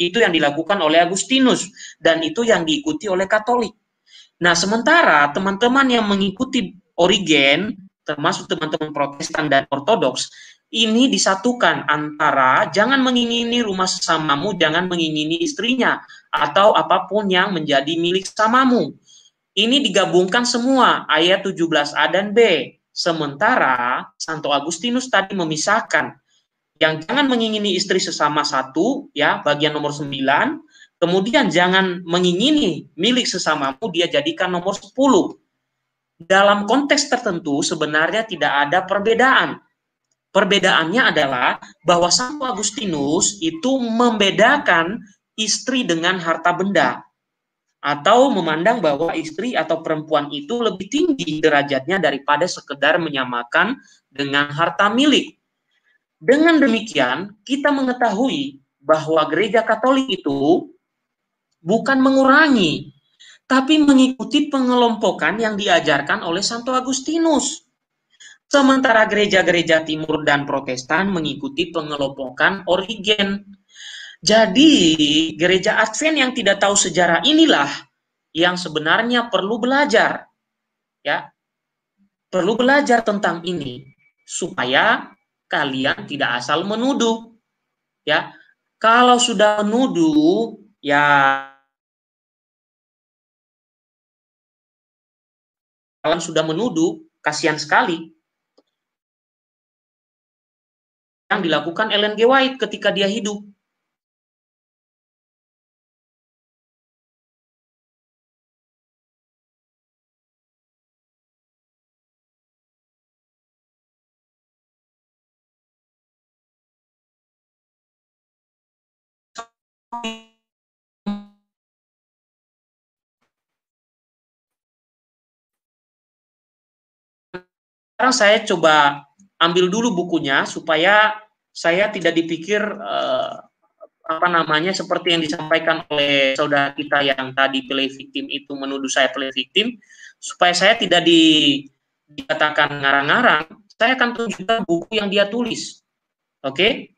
Itu yang dilakukan oleh Agustinus dan itu yang diikuti oleh Katolik. Nah, sementara teman-teman yang mengikuti Origen, termasuk teman-teman Protestan dan Ortodoks, ini disatukan antara jangan mengingini rumah sesamamu, jangan mengingini istrinya, atau apapun yang menjadi milik sesamamu. Ini digabungkan semua, ayat 17a dan b. Sementara Santo Agustinus tadi memisahkan yang jangan mengingini istri sesama satu, ya, bagian nomor 9, kemudian jangan mengingini milik sesamamu, dia jadikan nomor 10. Dalam konteks tertentu sebenarnya tidak ada perbedaan. Perbedaannya adalah bahwa Santo Agustinus itu membedakan istri dengan harta benda, atau memandang bahwa istri atau perempuan itu lebih tinggi derajatnya daripada sekedar menyamakan dengan harta milik. Dengan demikian, kita mengetahui bahwa gereja Katolik itu bukan mengurangi, tapi mengikuti pengelompokan yang diajarkan oleh Santo Agustinus. Sementara gereja-gereja Timur dan Protestan mengikuti pengelompokan Origen. Jadi, gereja Advent yang tidak tahu sejarah inilah yang sebenarnya perlu belajar, ya, perlu belajar tentang ini supaya kalian tidak asal menuduh, ya. Kalau sudah menuduh, ya, kalian sudah menuduh, kasihan sekali yang dilakukan Ellen G. White ketika dia hidup. Sekarang saya coba ambil dulu bukunya supaya saya tidak dipikir apa namanya seperti yang disampaikan oleh saudara kita yang tadi play victim itu menuduh saya play victim, supaya saya tidak dikatakan ngarang-ngarang. Saya akan tunjukkan buku yang dia tulis. Oke?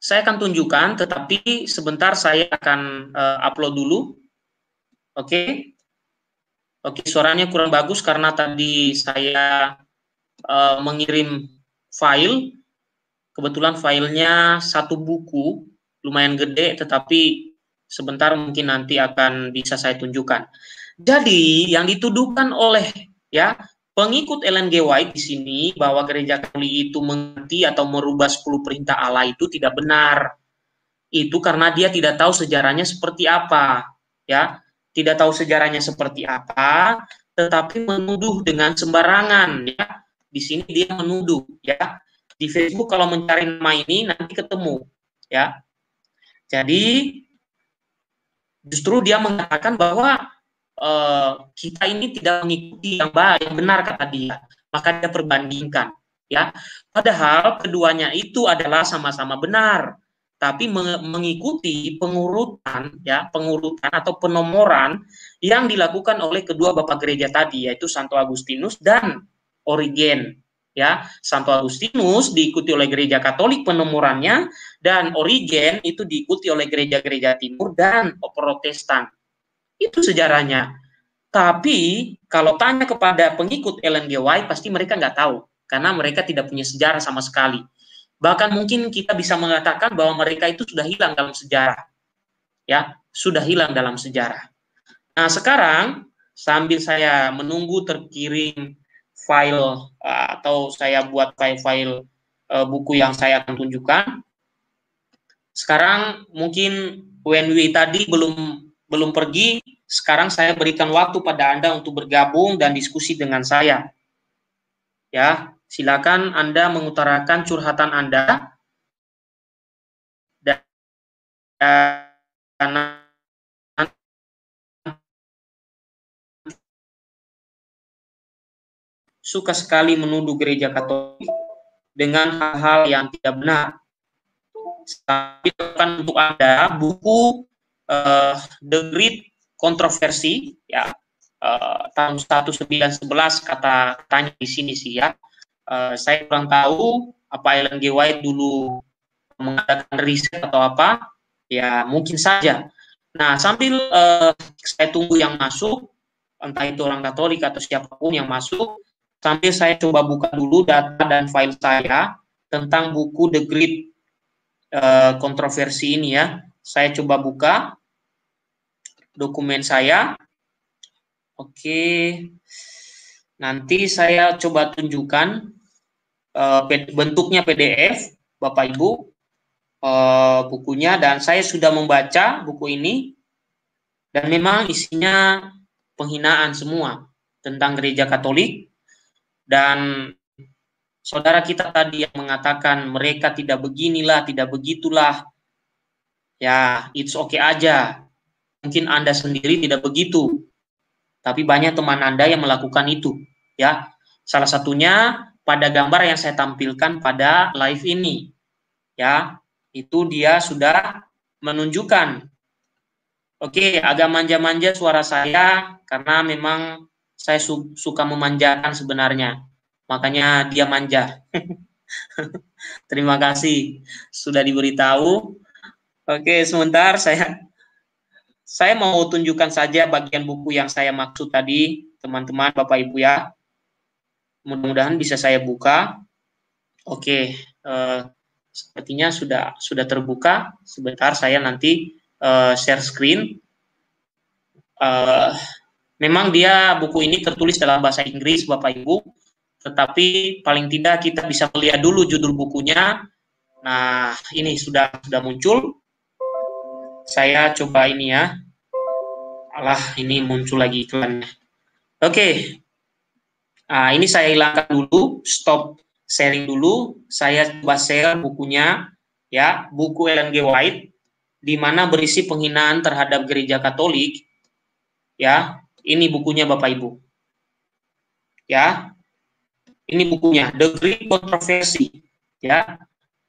Saya akan tunjukkan, tetapi sebentar saya akan upload dulu. Oke? Oke, suaranya kurang bagus karena tadi saya mengirim file. Kebetulan filenya satu buku, lumayan gede, tetapi sebentar mungkin nanti akan bisa saya tunjukkan. Jadi yang dituduhkan oleh, ya, pengikut Ellen G. White di sini bahwa gereja Katolik itu mengerti atau merubah 10 perintah Allah itu tidak benar. Itu karena dia tidak tahu sejarahnya seperti apa, ya. Tidak tahu sejarahnya seperti apa, tetapi menuduh dengan sembarangan, ya. Di sini dia menuduh, ya. Di Facebook kalau mencari nama ini nanti ketemu, ya. Jadi justru dia mengatakan bahwa kita ini tidak mengikuti yang baik, yang benar kata dia. Maka dia perbandingkan, ya. Padahal keduanya itu adalah sama-sama benar, tapi mengikuti pengurutan, ya, pengurutan atau penomoran yang dilakukan oleh kedua bapak gereja tadi, yaitu Santo Agustinus dan Origen. Ya, Santo Agustinus diikuti oleh gereja Katolik penomorannya, dan Origen itu diikuti oleh gereja-gereja Timur dan Protestan. Itu sejarahnya. Tapi kalau tanya kepada pengikut Ellen G. White, pasti mereka nggak tahu, karena mereka tidak punya sejarah sama sekali. Bahkan mungkin kita bisa mengatakan bahwa mereka itu sudah hilang dalam sejarah, ya, sudah hilang dalam sejarah. Nah, sekarang sambil saya menunggu terkirim file atau saya buat file-file buku yang saya akan tunjukkan. Sekarang mungkin WNW tadi belum pergi. Sekarang saya berikan waktu pada Anda untuk bergabung dan diskusi dengan saya. Ya, silakan Anda mengutarakan curhatan Anda. Dan suka sekali menuduh gereja Katolik dengan hal-hal yang tidak benar. Tapi untuk Anda buku The Great Controversy, ya, tahun 1911 katanya di sini sih, ya. Saya kurang tahu apa Ellen G. White dulu mengadakan riset atau apa, ya mungkin saja. Nah, sambil saya tunggu yang masuk, entah itu orang Katolik atau siapapun yang masuk, sambil saya coba buka dulu data dan file saya, tentang buku The Great Controversy ini ya. Saya coba buka dokumen saya. Oke, nanti saya coba tunjukkan bentuknya PDF, Bapak Ibu, bukunya, dan saya sudah membaca buku ini, dan memang isinya penghinaan semua tentang gereja Katolik, dan saudara kita tadi yang mengatakan mereka tidak beginilah, tidak begitulah, ya it's okay aja. Mungkin Anda sendiri tidak begitu, tapi banyak teman Anda yang melakukan itu, ya. Salah satunya pada gambar yang saya tampilkan pada live ini, ya, itu dia sudah menunjukkan. Oke, agak manja-manja suara saya karena memang saya suka memanjakan sebenarnya, makanya dia manja. Terima kasih sudah diberitahu. Oke, sebentar saya mau tunjukkan saja bagian buku yang saya maksud tadi, teman-teman, Bapak Ibu ya. Mudah-mudahan bisa saya buka. Oke, sepertinya sudah terbuka. Sebentar, saya nanti share screen. Memang buku ini tertulis dalam bahasa Inggris, Bapak Ibu, tetapi paling tidak kita bisa melihat dulu judul bukunya. Nah, ini sudah muncul. Saya coba ini ya. Alah, ini muncul lagi iklannya. Oke. Nah, ini saya hilangkan dulu, stop sharing dulu. Saya coba share bukunya, ya, buku Ellen G. White, di mana berisi penghinaan terhadap gereja Katolik. Ya, ini bukunya Bapak Ibu. Ya, ini bukunya, The Great Controversy. Ya,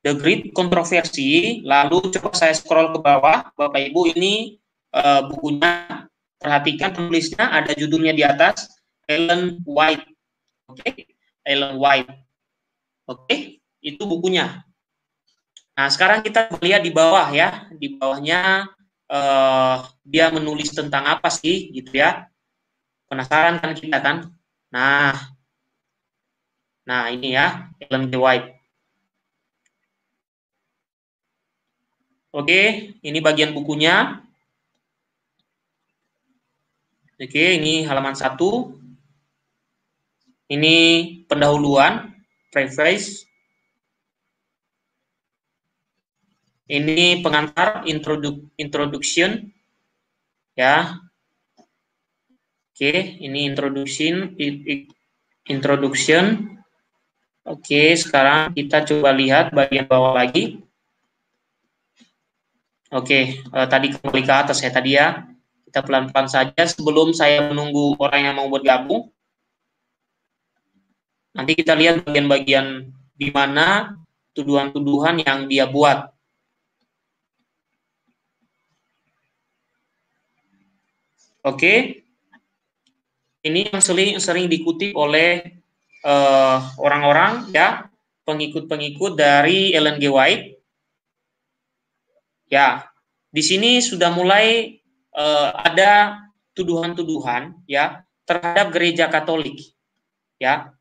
The Great Controversy. Lalu coba saya scroll ke bawah, Bapak Ibu, ini bukunya. Perhatikan tulisnya, ada judulnya di atas, Ellen White. Oke, Ellen White. Oke, itu bukunya. Nah, sekarang kita lihat di bawah ya. Di bawahnya dia menulis tentang apa sih, gitu ya. Penasaran kan kita kan? Nah ini ya, Ellen G. White. Oke, ini bagian bukunya. Oke, ini halaman 1. Ini pendahuluan, preface. Ini pengantar, introduction. Ya. Oke, ini introduction. Oke, sekarang kita coba lihat bagian bawah lagi. Oke, tadi kembali ke atas ya tadi ya. Kita pelan-pelan saja sebelum saya menunggu orang yang mau bergabung. Nanti kita lihat bagian-bagian di mana tuduhan-tuduhan yang dia buat. Oke. Ini yang sering dikutip oleh orang-orang ya, pengikut-pengikut dari Ellen G. White. Ya, di sini sudah mulai ada tuduhan-tuduhan ya terhadap gereja Katolik, ya.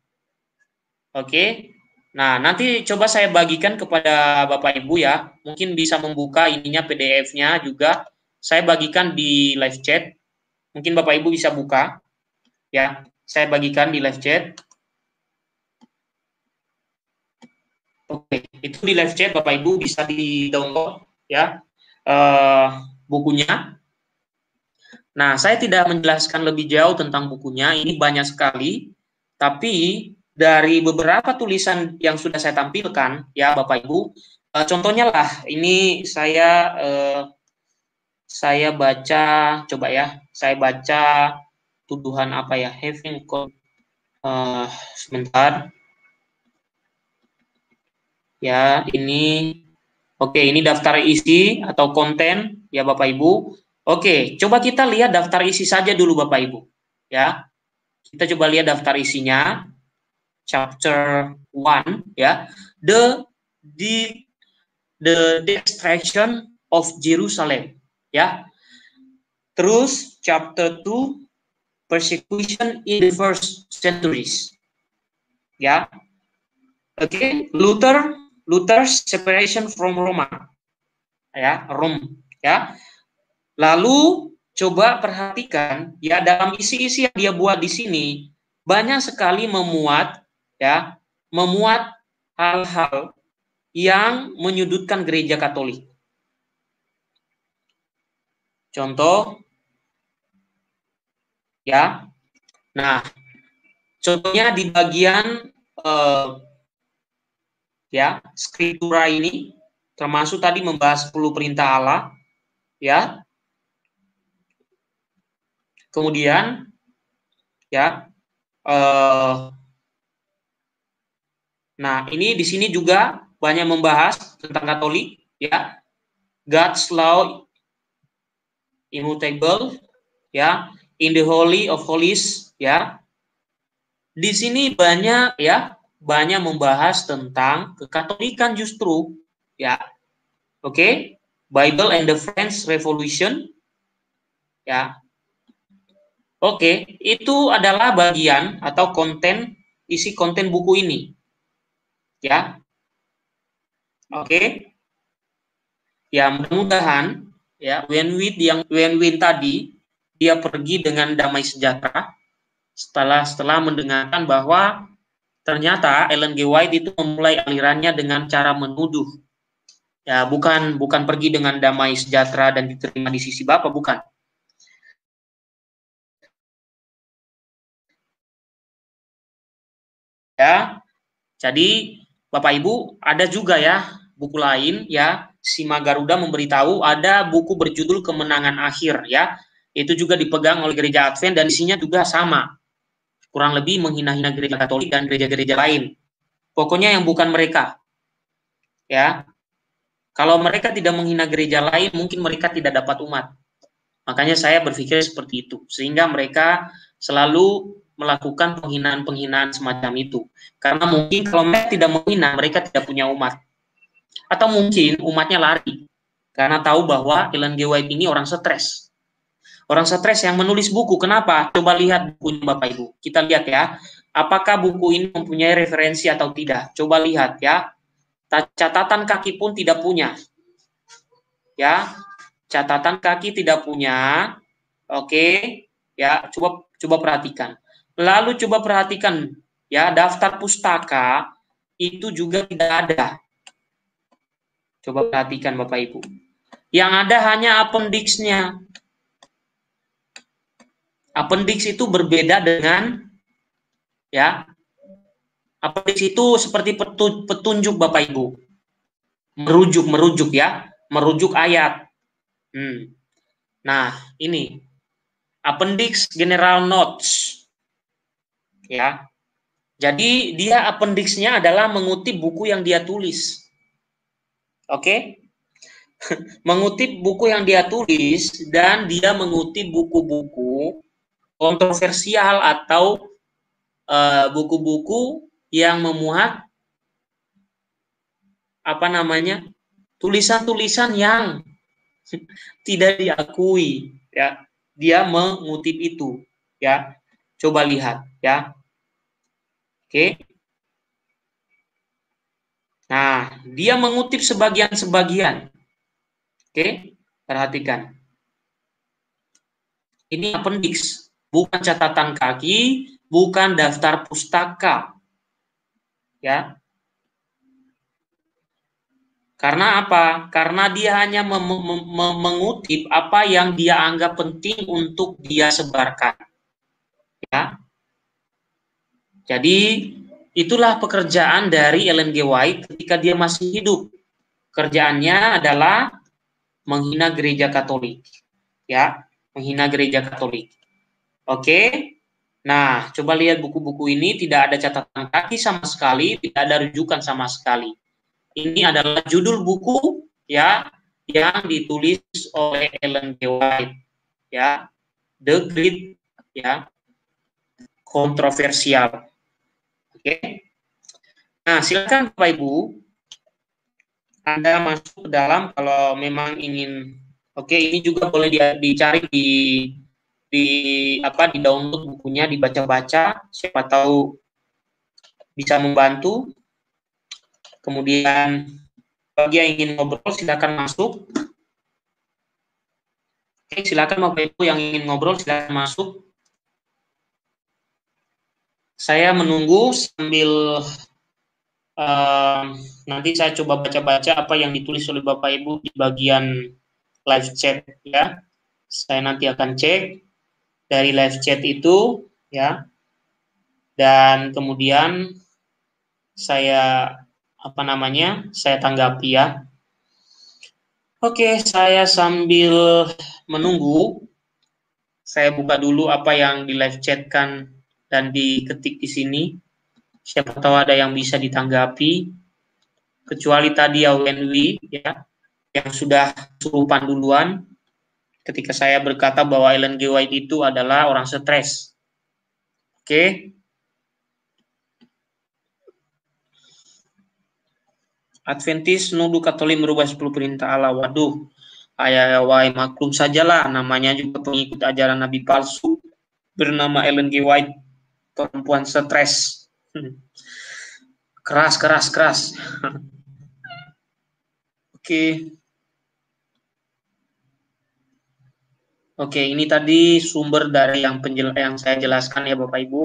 Oke. Nah, nanti coba saya bagikan kepada Bapak Ibu ya, mungkin bisa membuka ininya PDF-nya juga. Saya bagikan di live chat. Mungkin Bapak Ibu bisa buka, ya. Saya bagikan di live chat. Oke, itu di live chat Bapak Ibu bisa di-download ya bukunya. Nah, saya tidak menjelaskan lebih jauh tentang bukunya, ini banyak sekali, tapi dari beberapa tulisan yang sudah saya tampilkan, ya Bapak Ibu, contohnya lah, ini saya baca, coba ya, saya baca tuduhan apa ya, having sebentar, ya ini, oke, ini daftar isi atau konten, ya Bapak Ibu. Oke, coba kita lihat daftar isi saja dulu Bapak Ibu. Ya. Kita coba lihat daftar isinya. Chapter 1 ya. The destruction of Jerusalem, ya. Terus chapter 2 persecution in the first centuries. Ya. Oke, Luther Luther's separation from Roma, ya, Rome, ya. Lalu coba perhatikan ya dalam isi-isi yang dia buat di sini banyak sekali memuat hal-hal yang menyudutkan gereja Katolik. Contoh ya. Nah, contohnya di bagian Skriptura ini termasuk tadi membahas 10 perintah Allah, ya. Kemudian ya nah, ini di sini juga banyak membahas tentang Katolik, ya. God's law immutable, ya. In the Holy of Holies, ya. Di sini banyak membahas tentang kekatolikan justru, ya. Oke. Bible and the French Revolution, ya. Oke, itu adalah bagian atau isi konten buku ini. Ya. Oke. Ya, mudah-mudahan ya Win tadi dia pergi dengan damai sejahtera setelah mendengarkan bahwa ternyata Ellen G. White itu memulai alirannya dengan cara menuduh. Ya, bukan pergi dengan damai sejahtera dan diterima di sisi Bapa, bukan. Ya. Jadi Bapak Ibu, ada juga ya buku lain ya, Sima Garuda memberitahu ada buku berjudul Kemenangan Akhir, ya. Itu juga dipegang oleh gereja Advent dan isinya juga sama. Kurang lebih menghina-hina gereja Katolik dan gereja-gereja lain. Pokoknya yang bukan mereka. Ya. Kalau mereka tidak menghina gereja lain, mungkin mereka tidak dapat umat. Makanya saya berpikir seperti itu. Sehingga mereka selalu melakukan penghinaan-penghinaan semacam itu. Karena mungkin kalau mereka tidak menghina, mereka tidak punya umat. Atau mungkin umatnya lari. Karena tahu bahwa Ellen G. White ini orang stres. Orang stres yang menulis buku. Kenapa? Coba lihat bukunya Bapak Ibu. Kita lihat ya. Apakah buku ini mempunyai referensi atau tidak? Coba lihat ya. Catatan kaki pun tidak punya. Ya. Catatan kaki tidak punya. Oke. Ya, coba perhatikan. Lalu coba perhatikan ya, daftar pustaka itu juga tidak ada. Coba perhatikan Bapak Ibu. Yang ada hanya appendix-nya. Appendix itu berbeda dengan ya. Appendix itu seperti petunjuk Bapak Ibu. Merujuk ya, merujuk ayat. Nah, ini appendix general notes. Ya. Jadi dia appendix-nya adalah mengutip buku yang dia tulis. Oke? Mengutip buku yang dia tulis dan dia mengutip buku-buku kontroversial atau buku-buku yang memuat tulisan-tulisan yang tidak diakui, ya. Dia mengutip itu, ya. Coba lihat, ya. Oke. Nah, dia mengutip sebagian-sebagian. Oke, perhatikan. Ini appendix, bukan catatan kaki, bukan daftar pustaka. Ya. Karena apa? Karena dia hanya mengutip apa yang dia anggap penting untuk dia sebarkan. Ya. Jadi itulah pekerjaan dari Ellen G. White ketika dia masih hidup. Kerjaannya adalah menghina gereja Katolik. Ya, menghina gereja Katolik. Oke. Nah, coba lihat buku-buku ini, tidak ada catatan kaki sama sekali, tidak ada rujukan sama sekali. Ini adalah judul buku ya yang ditulis oleh Ellen G. White, ya, The Great, ya, Kontroversial. Oke. Nah, silakan Bapak Ibu, Anda masuk ke dalam kalau memang ingin. Oke, ini juga boleh dicari di download bukunya, dibaca-baca, siapa tahu bisa membantu. Kemudian bagi yang ingin ngobrol silakan masuk. Oke, silakan Bapak Ibu yang ingin ngobrol silakan masuk. Saya menunggu sambil nanti saya coba baca-baca apa yang ditulis oleh Bapak Ibu di bagian live chat ya. Saya nanti akan cek dari live chat itu ya. Dan kemudian saya saya tanggapi ya. Oke, saya sambil menunggu saya buka dulu apa yang di live chat-kan dan diketik di sini. Siapa tahu ada yang bisa ditanggapi. Kecuali tadi ya Wenwi ya, yang sudah surupan duluan ketika saya berkata bahwa Ellen G. White itu adalah orang stres. Oke. Adventis nuduh Katolik merubah 10 perintah Allah. Waduh, wahai maklum sajalah, namanya juga pengikut ajaran Nabi palsu bernama Ellen G. White, perempuan stres. Keras. Oke, ini tadi sumber dari yang saya jelaskan ya Bapak Ibu.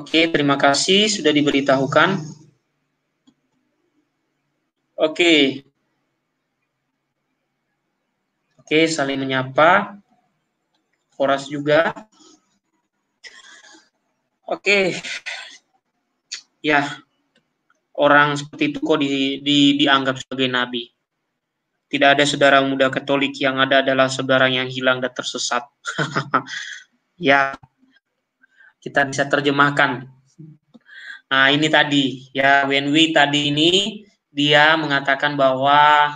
Oke, terima kasih sudah diberitahukan. Oke, saling menyapa. Horas juga. Oke, ya, orang seperti itu kok dianggap sebagai nabi. Tidak ada saudara muda Katolik, yang ada adalah saudara yang hilang dan tersesat. Ya, kita bisa terjemahkan. Nah, ini tadi, ya, Wenwi tadi ini, dia mengatakan bahwa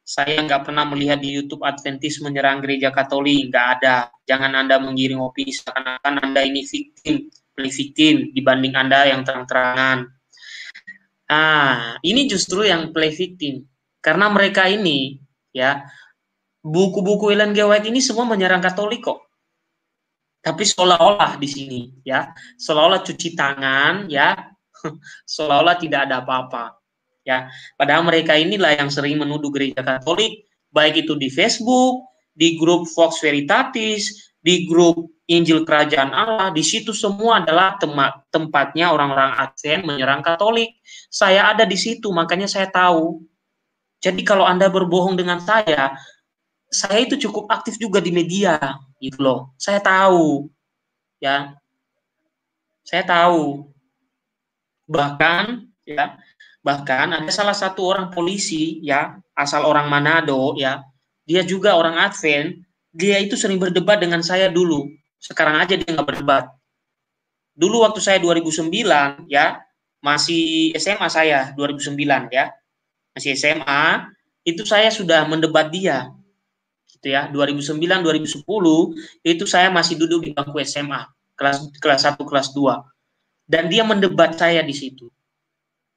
saya nggak pernah melihat di YouTube Adventis menyerang gereja Katolik, nggak ada. Jangan Anda menggiring opini seakan-akan Anda ini victim dibanding Anda yang terang-terangan. Nah, ini justru yang play victim. Karena mereka ini, ya, buku-buku Ellen G. White ini semua menyerang Katolik kok. Tapi seolah-olah di sini, ya, seolah-olah cuci tangan, ya, seolah-olah tidak ada apa-apa. Ya, padahal mereka inilah yang sering menuduh gereja Katolik, baik itu di Facebook, di grup Vox Veritatis, di grup Injil Kerajaan Allah, di situ semua adalah tempatnya orang-orang Advent menyerang Katolik. Saya ada di situ, makanya saya tahu. Jadi kalau Anda berbohong dengan saya itu cukup aktif juga di media, gitu loh. Saya tahu, ya, saya tahu. Bahkan, ya, bahkan ada salah satu orang polisi, ya, asal orang Manado, ya, dia juga orang Advent, dia itu sering berdebat dengan saya dulu. Sekarang aja dia nggak berdebat. Dulu waktu saya 2009, ya, masih SMA saya, 2009, ya, masih SMA, itu saya sudah mendebat dia. Gitu ya, 2009, 2010, itu saya masih duduk di bangku SMA, kelas 1, kelas 2. Dan dia mendebat saya di situ.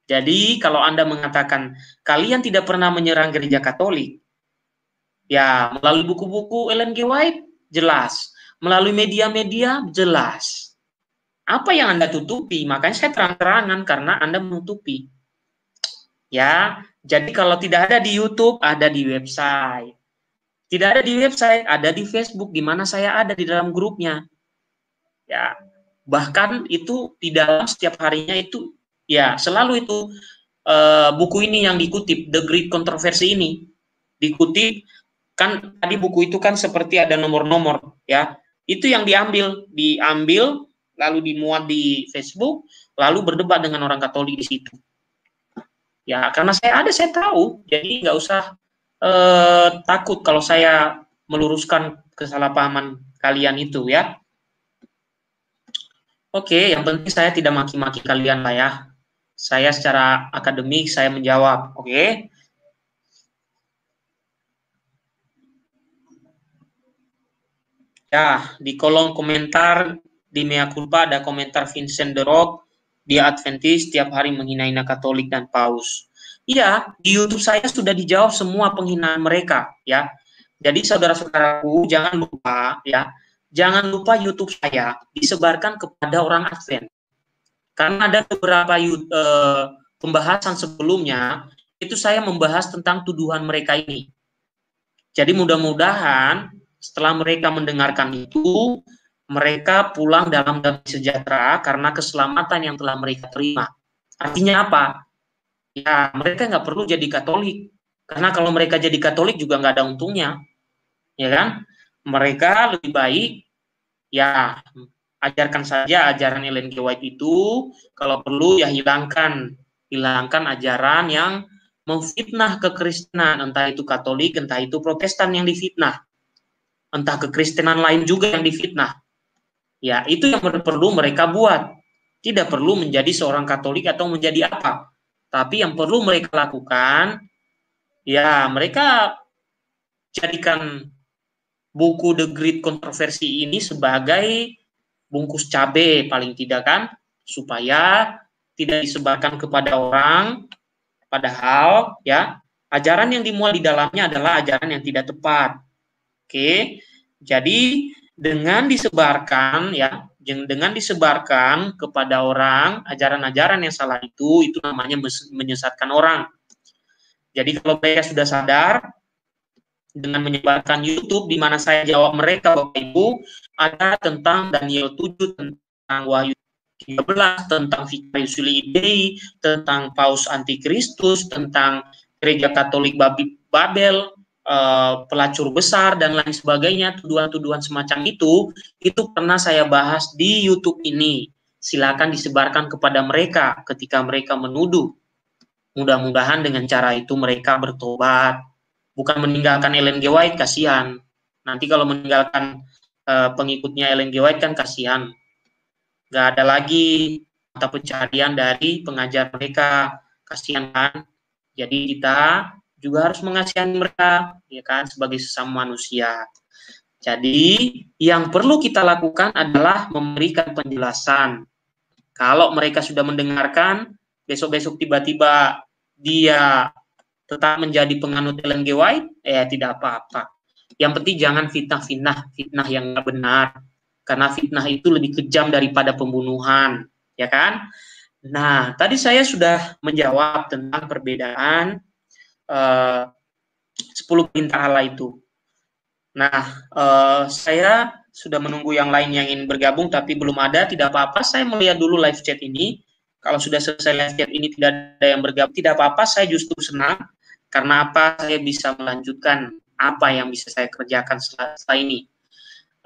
Jadi kalau Anda mengatakan kalian tidak pernah menyerang gereja Katolik, ya melalui buku-buku Ellen G. White jelas, melalui media-media jelas. Apa yang Anda tutupi? Makanya saya terang-terangan karena Anda menutupi. Ya, jadi kalau tidak ada di YouTube, ada di website. Tidak ada di website, ada di Facebook, di mana saya ada di dalam grupnya. Ya, bahkan itu di dalam setiap harinya itu, ya selalu itu buku ini yang dikutip, The Great Controversy ini dikutip, kan tadi buku itu kan seperti ada nomor-nomor, ya, itu yang diambil lalu dimuat di Facebook, lalu berdebat dengan orang Katolik di situ. Ya, karena saya ada, saya tahu, jadi nggak usah takut kalau saya meluruskan kesalahpahaman kalian itu, ya. Oke, yang penting saya tidak maki-maki kalian lah ya. Saya secara akademik saya menjawab, oke? Ya, di kolom komentar di Mea Culpa ada komentar Vincent de Rock, dia Adventis tiap hari menghina-hina Katolik dan Paus. Iya, di YouTube saya sudah dijawab semua penghinaan mereka, ya. Jadi saudara-saudaraku jangan lupa, ya, jangan lupa YouTube saya disebarkan kepada orang Advent. Karena ada beberapa pembahasan sebelumnya, itu saya membahas tentang tuduhan mereka ini. Jadi mudah-mudahan setelah mereka mendengarkan itu, mereka pulang dalam damai sejahtera karena keselamatan yang telah mereka terima. Artinya apa? Ya, mereka nggak perlu jadi Katolik. Karena kalau mereka jadi Katolik juga nggak ada untungnya. Ya kan? Mereka lebih baik, ya, ajarkan saja ajaran Ellen G. White itu. Kalau perlu, ya hilangkan ajaran yang memfitnah kekristenan, entah itu Katolik, entah itu Protestan yang difitnah, entah kekristenan lain juga yang difitnah. Ya, itu yang perlu mereka buat. Tidak perlu menjadi seorang Katolik atau menjadi apa. Tapi yang perlu mereka lakukan, ya mereka jadikan buku The Great Controversy ini sebagai bungkus cabai paling tidak kan, supaya tidak disebarkan kepada orang. Padahal ya ajaran yang dimuat di dalamnya adalah ajaran yang tidak tepat. Oke, jadi dengan disebarkan kepada orang ajaran-ajaran yang salah itu namanya menyesatkan orang. Jadi kalau mereka sudah sadar, dengan menyebarkan YouTube di mana saya jawab mereka, Bapak Ibu, ada tentang Daniel 7, tentang Wahyu 13, tentang Vicarius Filii Dei, tentang Paus Antikristus, tentang Gereja Katolik Babel, pelacur besar, dan lain sebagainya, tuduhan-tuduhan semacam itu pernah saya bahas di YouTube ini. Silakan disebarkan kepada mereka ketika mereka menuduh. Mudah-mudahan dengan cara itu mereka bertobat. Bukan meninggalkan Ellen G. White, kasihan. Nanti kalau meninggalkan pengikutnya Ellen G. White kan kasihan. Gak ada lagi mata pencaharian dari pengajar mereka, kasihan kan. Jadi kita juga harus mengasihani mereka, ya kan, sebagai sesama manusia. Jadi yang perlu kita lakukan adalah memberikan penjelasan. Kalau mereka sudah mendengarkan, besok-besok tiba-tiba dia tetap menjadi penganut Ellen G. White, tidak apa-apa. Yang penting jangan fitnah yang nggak benar. Karena fitnah itu lebih kejam daripada pembunuhan, ya kan? Nah, tadi saya sudah menjawab tentang perbedaan 10 perintah Allah itu. Nah, saya sudah menunggu yang lain yang ingin bergabung, tapi belum ada, tidak apa-apa. Saya melihat dulu live chat ini. Kalau sudah selesai live chat ini tidak ada yang bergabung, tidak apa-apa, saya justru senang. Karena apa? Saya bisa melanjutkan apa yang bisa saya kerjakan setelah ini.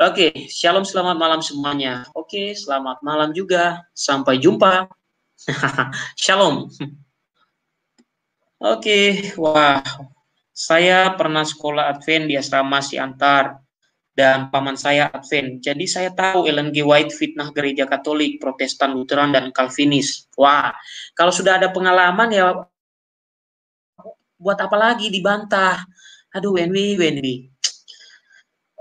Oke, shalom, selamat malam semuanya. Oke, selamat malam juga. Sampai jumpa. Shalom. Oke, wah. Saya pernah sekolah Advent di asrama Siantar. Dan paman saya Advent. Jadi saya tahu Ellen G. White fitnah gereja Katolik, Protestan, Lutheran, dan Calvinis. Wah, kalau sudah ada pengalaman ya buat apa lagi dibantah? Aduh, Wenwi.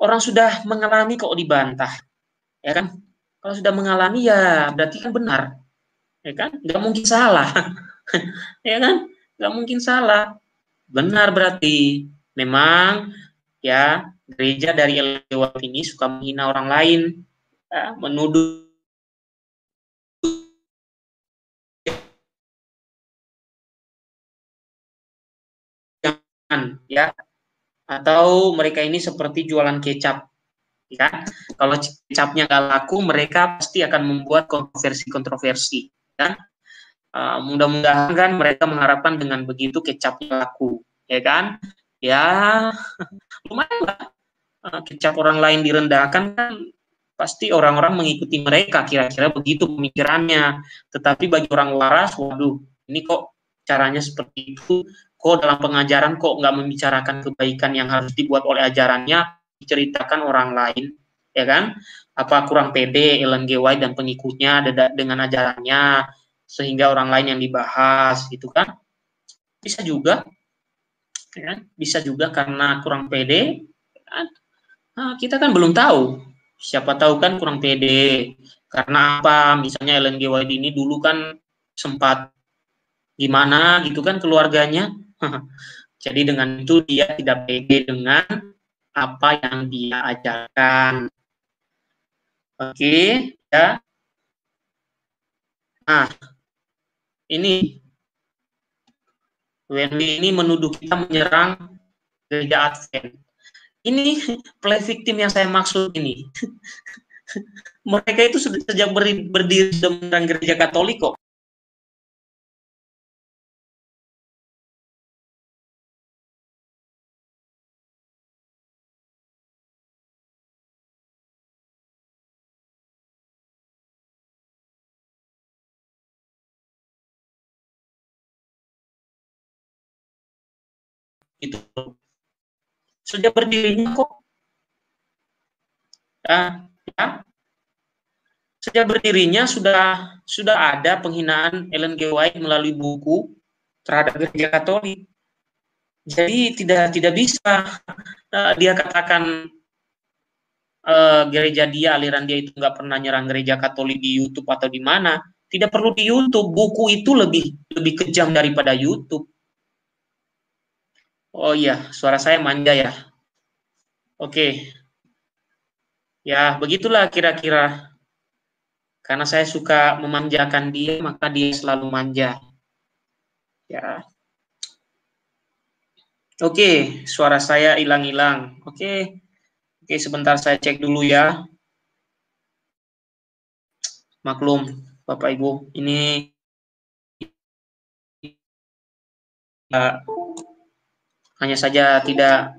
Orang sudah mengalami kok dibantah, ya kan? Kalau sudah mengalami ya berarti kan benar, ya kan? Nggak mungkin salah, ya kan? Nggak mungkin salah, benar berarti. Memang ya gereja dari Ellen G. White ini suka menghina orang lain, ya, menuduh ya, atau mereka ini seperti jualan kecap, ya. Kalau kecapnya nggak laku, mereka pasti akan membuat kontroversi, kan? Mudah-mudahan kan mereka mengharapkan dengan begitu kecapnya laku, ya kan? Ya, lumayan lah. Kecap orang lain direndahkan kan pasti orang-orang mengikuti mereka, kira-kira begitu pemikirannya. Tetapi bagi orang waras, waduh, ini kok caranya seperti itu, kok dalam pengajaran kok nggak membicarakan kebaikan yang harus dibuat oleh ajarannya, diceritakan orang lain, ya kan? Apa kurang pede Ellen G. White dan pengikutnya dengan ajarannya, sehingga orang lain yang dibahas, gitu kan? Bisa juga, ya, bisa juga karena kurang pede, kan? Nah, kita kan belum tahu. Siapa tahu kan kurang pede. Karena apa? Misalnya Ellen G. White ini dulu kan sempat gimana gitu kan keluarganya. Jadi dengan itu dia tidak pede dengan apa yang dia ajarkan. Oke, ya. Nah, ini WNW ini menuduh kita menyerang gereja Advent. Ini play victim yang saya maksud ini. Mereka itu sejak berdiri sudah menyerang gereja Katolik kok. Itu sudah berdirinya kok. Ya. Sejak berdirinya sudah ada penghinaan Ellen G. White melalui buku terhadap gereja Katolik. Jadi tidak bisa dia katakan gereja dia, aliran dia itu nggak pernah nyerang gereja Katolik di YouTube atau di mana. Tidak perlu di YouTube. Buku itu lebih kejam daripada YouTube. Oh iya, suara saya manja ya. Oke. Ya, begitulah kira-kira. Karena saya suka memanjakan dia, maka dia selalu manja. Ya. Oke, suara saya hilang-hilang. Oke, sebentar saya cek dulu ya. Maklum, Bapak Ibu, ini hanya saja tidak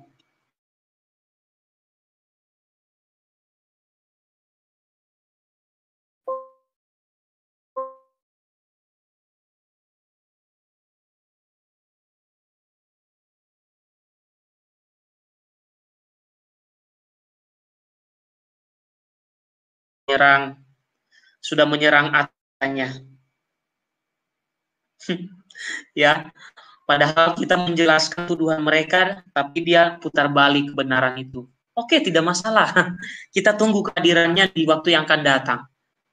sudah menyerang atanya. Ya, padahal kita menjelaskan tuduhan mereka, tapi dia putar balik kebenaran itu. Oke, tidak masalah. Kita tunggu kehadirannya di waktu yang akan datang.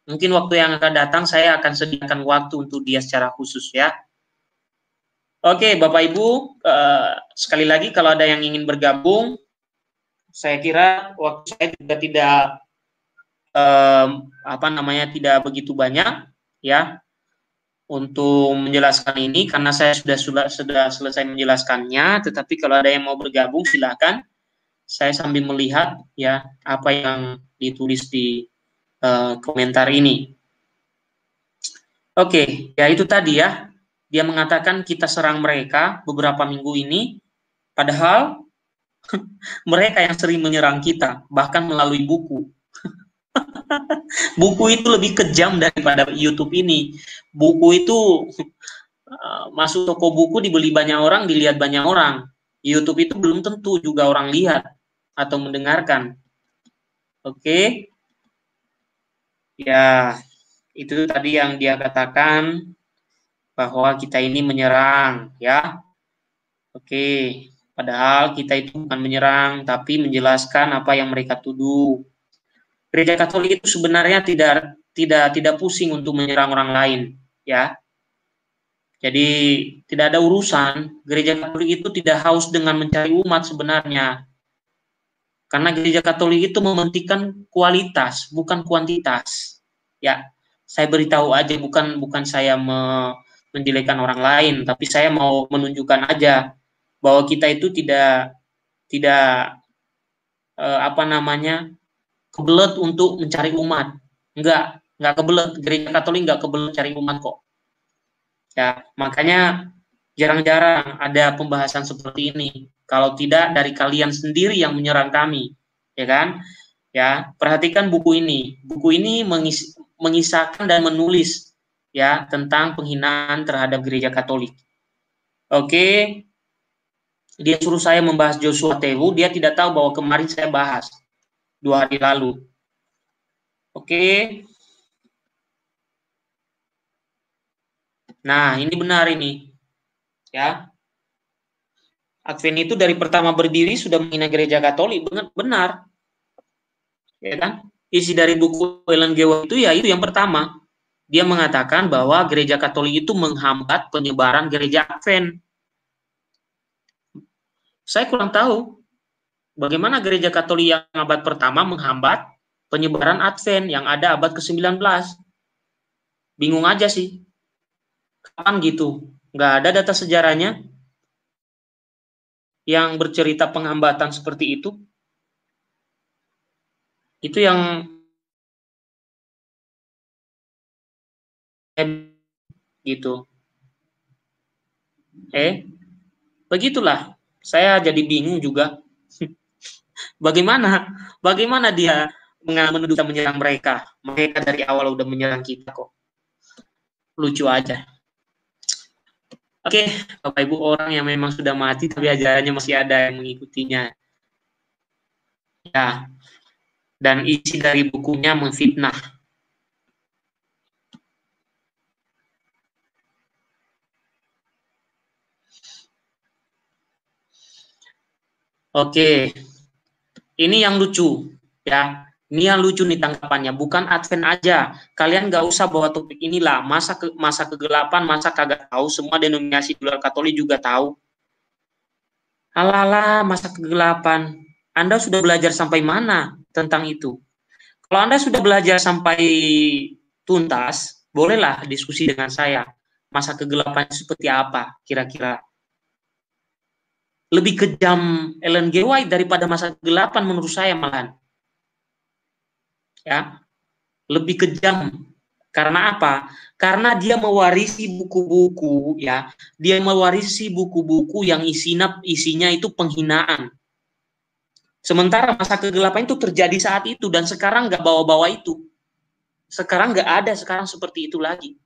Mungkin waktu yang akan datang saya akan sediakan waktu untuk dia secara khusus ya. Oke, Bapak Ibu, sekali lagi kalau ada yang ingin bergabung, saya kira waktu saya juga tidak tidak begitu banyak ya untuk menjelaskan ini karena saya sudah selesai menjelaskannya. Tetapi kalau ada yang mau bergabung silahkan. Saya sambil melihat ya apa yang ditulis di komentar ini. Oke, ya itu tadi ya. Dia mengatakan kita serang mereka beberapa minggu ini, padahal mereka yang sering menyerang kita, bahkan melalui buku. Buku itu lebih kejam daripada YouTube ini. Buku itu masuk toko buku dibeli banyak orang, dilihat banyak orang. YouTube itu belum tentu juga orang lihat atau mendengarkan. Oke. Ya, itu tadi yang dia katakan bahwa kita ini menyerang, ya. Oke. Padahal kita itu bukan menyerang, tapi menjelaskan apa yang mereka tuduh. Gereja Katolik itu sebenarnya tidak pusing untuk menyerang orang lain, ya. Jadi tidak ada urusan. Gereja Katolik itu tidak haus dengan mencari umat sebenarnya. Karena gereja Katolik itu mementingkan kualitas, bukan kuantitas. Ya, saya beritahu aja, bukan saya menjelekkan orang lain, tapi saya mau menunjukkan aja bahwa kita itu tidak kebelet untuk mencari umat. Enggak kebelet. Gereja Katolik enggak kebelet cari umat kok. Ya, makanya jarang-jarang ada pembahasan seperti ini. Kalau tidak dari kalian sendiri yang menyerang kami, ya kan? Ya, perhatikan buku ini. Buku ini mengisahkan dan menulis ya tentang penghinaan terhadap gereja Katolik. Oke. Dia suruh saya membahas Joshua Tewu, dia tidak tahu bahwa kemarin saya bahas 2 hari lalu. Oke. Nah, ini benar ini. Ya. Advent itu dari pertama berdiri sudah menghina gereja Katolik, benar. Ya kan? Isi dari buku Ellen G. White itu ya itu yang pertama. Dia mengatakan bahwa gereja Katolik itu menghambat penyebaran gereja Advent. Saya kurang tahu bagaimana gereja Katolik yang abad pertama menghambat penyebaran Advent yang ada abad ke-19. Bingung aja sih. Kapan gitu? Nggak ada data sejarahnya. yang bercerita penghambatan seperti itu yang gitu. Begitulah. Saya jadi bingung juga. Bagaimana dia menuduh kita menyerang mereka? Mereka dari awal udah menyerang kita kok. Lucu aja. Oke, Bapak Ibu, orang yang memang sudah mati tapi ajarannya masih ada yang mengikutinya. Ya. Dan isi dari bukunya memfitnah. Oke. Ini yang lucu, ya. Ini yang lucu nih tanggapannya, bukan Advent aja. Kalian nggak usah bawa topik inilah, masa kegelapan, masa kagak tahu, semua denominasi di luar Katolik juga tahu. Alah, masa kegelapan. Anda sudah belajar sampai mana tentang itu? Kalau Anda sudah belajar sampai tuntas, bolehlah diskusi dengan saya. Masa kegelapan seperti apa kira-kira? Lebih kejam Ellen G. White daripada masa kegelapan menurut saya malahan. Ya, lebih kejam. Karena apa? Karena dia mewarisi buku-buku, ya. Dia mewarisi buku-buku yang isinya itu penghinaan. Sementara masa kegelapan itu terjadi saat itu dan sekarang nggak bawa-bawa itu. Sekarang nggak ada sekarang seperti itu lagi.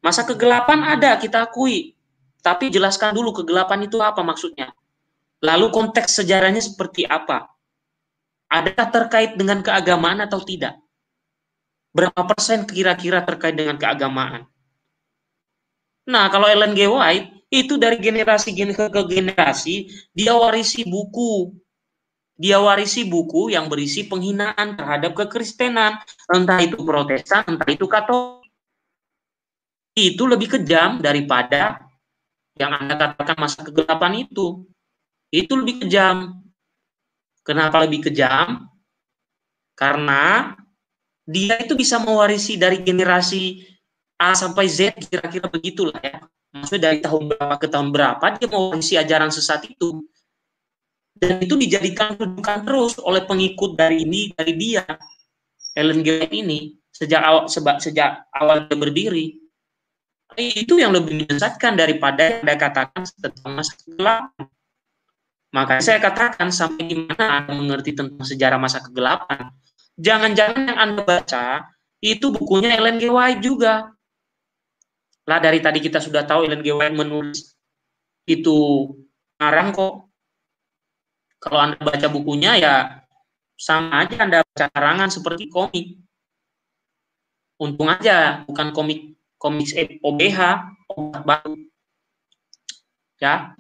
Masa kegelapan ada, kita akui. Tapi jelaskan dulu kegelapan itu apa maksudnya. Lalu konteks sejarahnya seperti apa? Adakah terkait dengan keagamaan atau tidak? Berapa persen kira-kira terkait dengan keagamaan? Nah, kalau Ellen G. White, itu dari generasi ke generasi, dia warisi buku. Dia warisi buku yang berisi penghinaan terhadap kekristenan. Entah itu Protestan, entah itu Katolik. Itu lebih kejam daripada yang Anda katakan masa kegelapan itu. Itu lebih kejam. Kenapa lebih kejam? Karena dia itu bisa mewarisi dari generasi A sampai Z, kira-kira begitulah ya. Maksudnya dari tahun berapa ke tahun berapa dia mewarisi ajaran sesat itu. Dan itu dijadikan rujukan terus oleh pengikut dari dia, Ellen G. White ini, sejak awal dia berdiri. Itu yang lebih menyesatkan daripada yang Anda katakan tentang masa kegelapan. Makanya saya katakan sampai di mana Anda mengerti tentang sejarah masa kegelapan. Jangan-jangan yang Anda baca itu bukunya Ellen G. White juga. Lah dari tadi kita sudah tahu Ellen G. White menulis itu ngarang kok. Kalau Anda baca bukunya ya sama aja Anda baca karangan seperti komik. Untung aja bukan komik OBH, obat baru. Ya,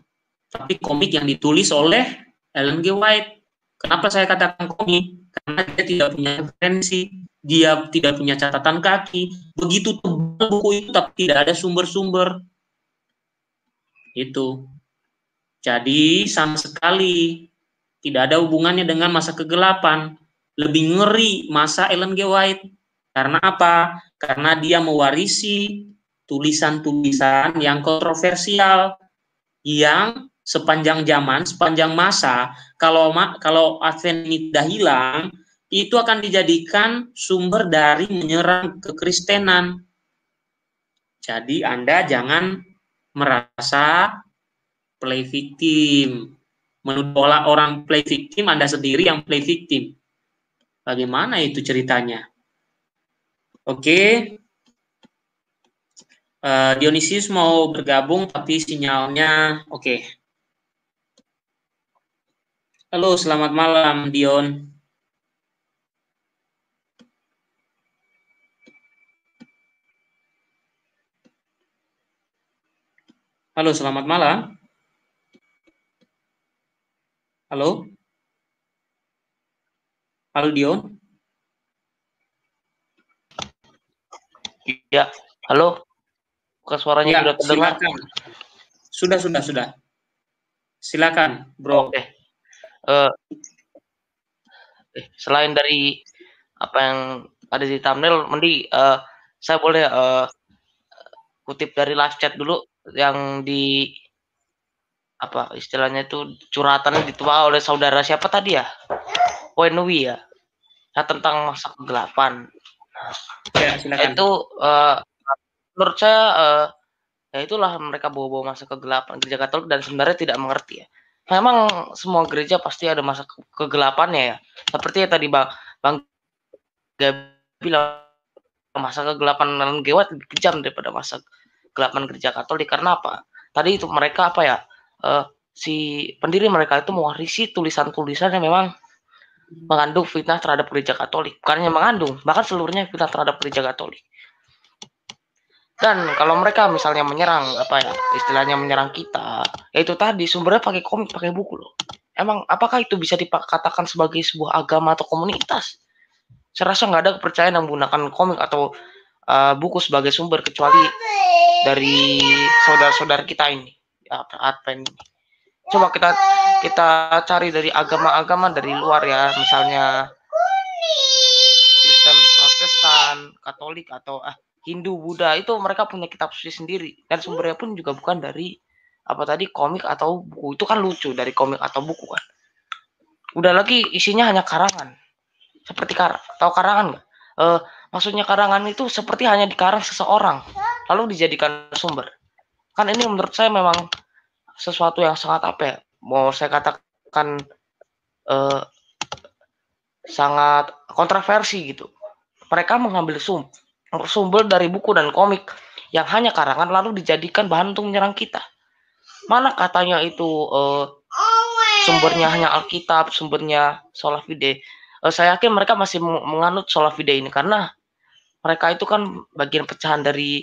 tapi komik yang ditulis oleh Ellen G. White. Kenapa saya katakan komik? Karena dia tidak punya referensi, dia tidak punya catatan kaki, begitu tebal buku itu tapi tidak ada sumber-sumber. Itu. Jadi sama sekali tidak ada hubungannya dengan masa kegelapan. Lebih ngeri masa Ellen G. White. Karena apa? Karena dia mewarisi tulisan-tulisan yang kontroversial, yang sepanjang zaman, sepanjang masa, kalau Advent ini tidak hilang, itu akan dijadikan sumber dari menyerang kekristenan. Jadi Anda jangan merasa play victim. Menuduh orang play victim, Anda sendiri yang play victim. Bagaimana itu ceritanya? Oke. Dionysius mau bergabung tapi sinyalnya oke. Halo, selamat malam Dion. Halo, selamat malam. Halo? Halo Dion?
Ya, halo. Bukan suaranya
ya,
sudah terdengar?
Silakan. Sudah. Silakan, Bro.
Oke. Selain dari apa yang ada di thumbnail, Mendi, saya boleh kutip dari live chat dulu yang di apa istilahnya itu curhatannya dituang oleh saudara siapa tadi ya? Wenwi ya. Nah, tentang masa kegelapan.
Ya, silakan.
Itu menurut saya ya itulah mereka bawa-bawa masa kegelapan gereja Katolik dan sebenarnya tidak mengerti ya. Memang semua gereja pasti ada masa kegelapannya ya. Seperti yang tadi Bang bilang masa kegelapan Ellen G. White lebih kejam daripada masa kegelapan gereja Katolik. Karena apa? Tadi itu mereka apa ya? Si pendiri mereka itu mewarisi tulisan-tulisan yang memang mengandung fitnah terhadap gereja Katolik. Bukan hanya mengandung, bahkan seluruhnya fitnah terhadap gereja Katolik. Dan kalau mereka misalnya menyerang apa ya istilahnya menyerang kita, yaitu tadi sumbernya pakai komik, pakai buku loh. Emang apakah itu bisa dikatakan sebagai sebuah agama atau komunitas? Saya rasa nggak ada kepercayaan yang menggunakan komik atau buku sebagai sumber kecuali dari saudara-saudara kita ini, Advent ini. Coba kita cari dari agama-agama dari luar ya, misalnya Kristen, Protestan, Katolik atau Hindu, Buddha, itu mereka punya kitab suci sendiri dan sumbernya pun juga bukan dari apa tadi komik atau buku. Itu kan lucu dari komik atau buku kan. Udah lagi isinya hanya karangan. Seperti tahu karangan nggak? Maksudnya karangan itu seperti hanya dikarang seseorang lalu dijadikan sumber. Kan ini menurut saya memang sesuatu yang sangat apa ya? Mau saya katakan sangat kontroversi gitu. Mereka mengambil sumber dari buku dan komik yang hanya karangan lalu dijadikan bahan untuk menyerang kita. Mana katanya itu sumbernya hanya Alkitab, sumbernya sola fide. Saya yakin mereka masih menganut sola fide ini karena mereka itu kan bagian pecahan dari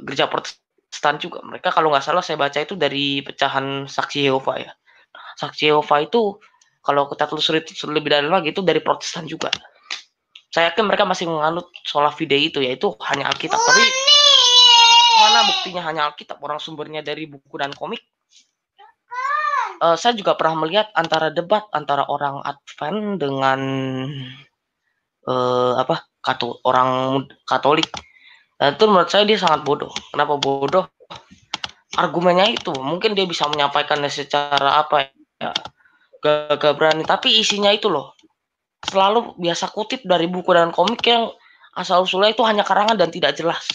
gereja Protestan juga. Mereka kalau nggak salah saya baca itu dari pecahan Saksi Yehova ya. Saksi Yehova itu kalau kita telusuri lebih dalam lagi itu dari Protestan juga. Saya yakin mereka masih menganut sola fide itu, yaitu hanya Alkitab. Tapi mana buktinya hanya Alkitab, orang sumbernya dari buku dan komik. Saya juga pernah melihat debat antara orang Advent dengan orang Katolik. Dan itu menurut saya dia sangat bodoh. Kenapa bodoh? Argumennya itu mungkin dia bisa menyampaikannya secara apa ya, gak berani. Tapi isinya itu loh selalu biasa kutip dari buku dan komik yang asal-usulnya itu hanya karangan dan tidak jelas.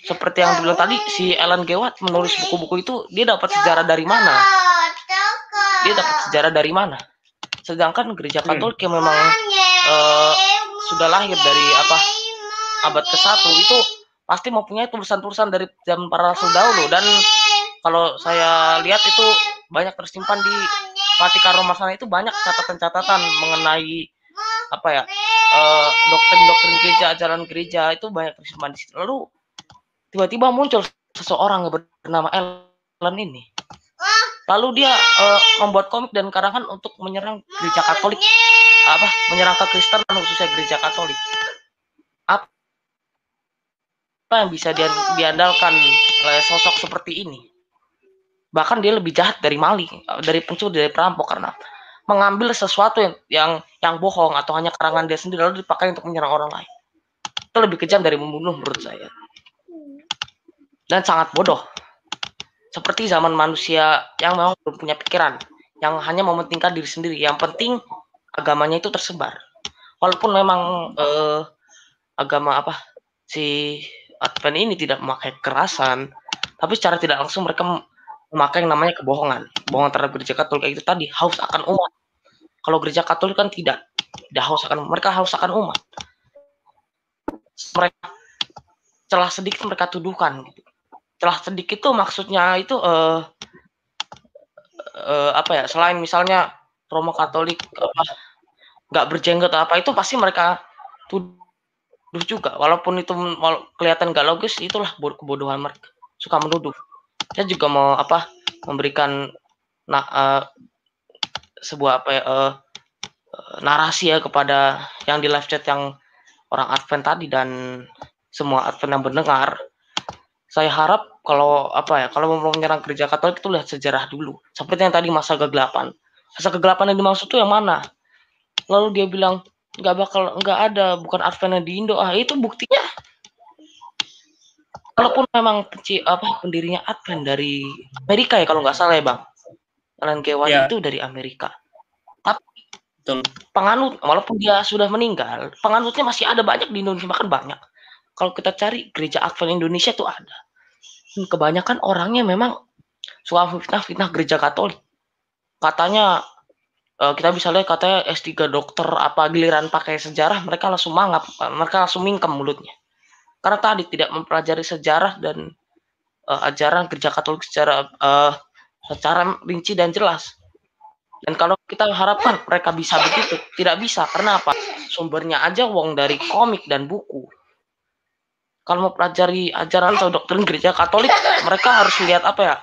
Seperti yang dibilang tadi, si Ellen G. White menulis buku-buku itu, dia dapat sejarah dari mana? Sedangkan gereja Katolik yang memang sudah lahir dari abad ke-1 itu pasti mempunyai tulisan-tulisan dari zaman para rasul dahulu. Dan kalau saya lihat itu banyak tersimpan di Vatikan Roma sana, itu banyak catatan-catatan mengenai doktrin-doktrin gereja, ajaran gereja itu banyak tersimpan di situ. Lalu tiba-tiba muncul seseorang yang bernama Ellen ini. Lalu dia membuat komik dan karangan untuk menyerang gereja Katolik, menyerang kekristenan khususnya gereja Katolik. Apa yang bisa diandalkan oleh sosok seperti ini? Bahkan dia lebih jahat dari maling, dari pencuri, dari perampok karena mengambil sesuatu yang bohong atau hanya karangan dia sendiri lalu dipakai untuk menyerang orang lain. Itu lebih kejam dari membunuh menurut saya. Dan sangat bodoh. Seperti zaman manusia yang memang belum punya pikiran, yang hanya mementingkan diri sendiri. Yang penting agamanya itu tersebar. Walaupun memang agama si Advent ini tidak memakai kekerasan, tapi secara tidak langsung mereka memakai yang namanya kebohongan terhadap gereja Katolik itu tadi, haus akan umat. Kalau gereja Katolik kan tidak haus akan, mereka haus akan umat. Mereka celah sedikit mereka tuduhkan gitu. Celah sedikit itu maksudnya itu selain misalnya Roma Katolik nggak berjenggot atau itu pasti mereka tuduh juga, walaupun itu kelihatan nggak logis, itulah kebodohan mereka, suka menuduh. Saya juga mau memberikan sebuah narasi ya kepada yang di live chat yang orang Advent tadi dan semua Advent yang mendengar. Saya harap kalau mau menyerang gereja Katolik itu lihat sejarah dulu. Seperti yang tadi masa kegelapan. Masa kegelapan yang dimaksud itu yang mana? Lalu dia bilang nggak ada, bukan Advent yang di Indo. Itu buktinya Kalaupun memang pendirinya Advent dari Amerika ya kalau nggak salah ya Bang. Ellen G. White
Ya.
itu dari Amerika. Tapi
Betul.
penganut, walaupun dia sudah meninggal, penganutnya masih ada banyak di Indonesia, bahkan banyak. Kalau kita cari gereja Advent Indonesia tuh ada. Dan kebanyakan orangnya memang suka fitnah gereja Katolik. Katanya kita bisa lihat katanya S3 dokter apa giliran pakai sejarah mereka langsung mangap, mereka langsung mingkem mulutnya. Karena tadi tidak mempelajari sejarah dan ajaran gereja Katolik secara rinci dan jelas. Dan kalau kita harapkan mereka bisa begitu, tidak bisa. Karena apa? Sumbernya aja wong dari komik dan buku. Kalau mau pelajari ajaran atau doktrin gereja Katolik, mereka harus lihat apa ya?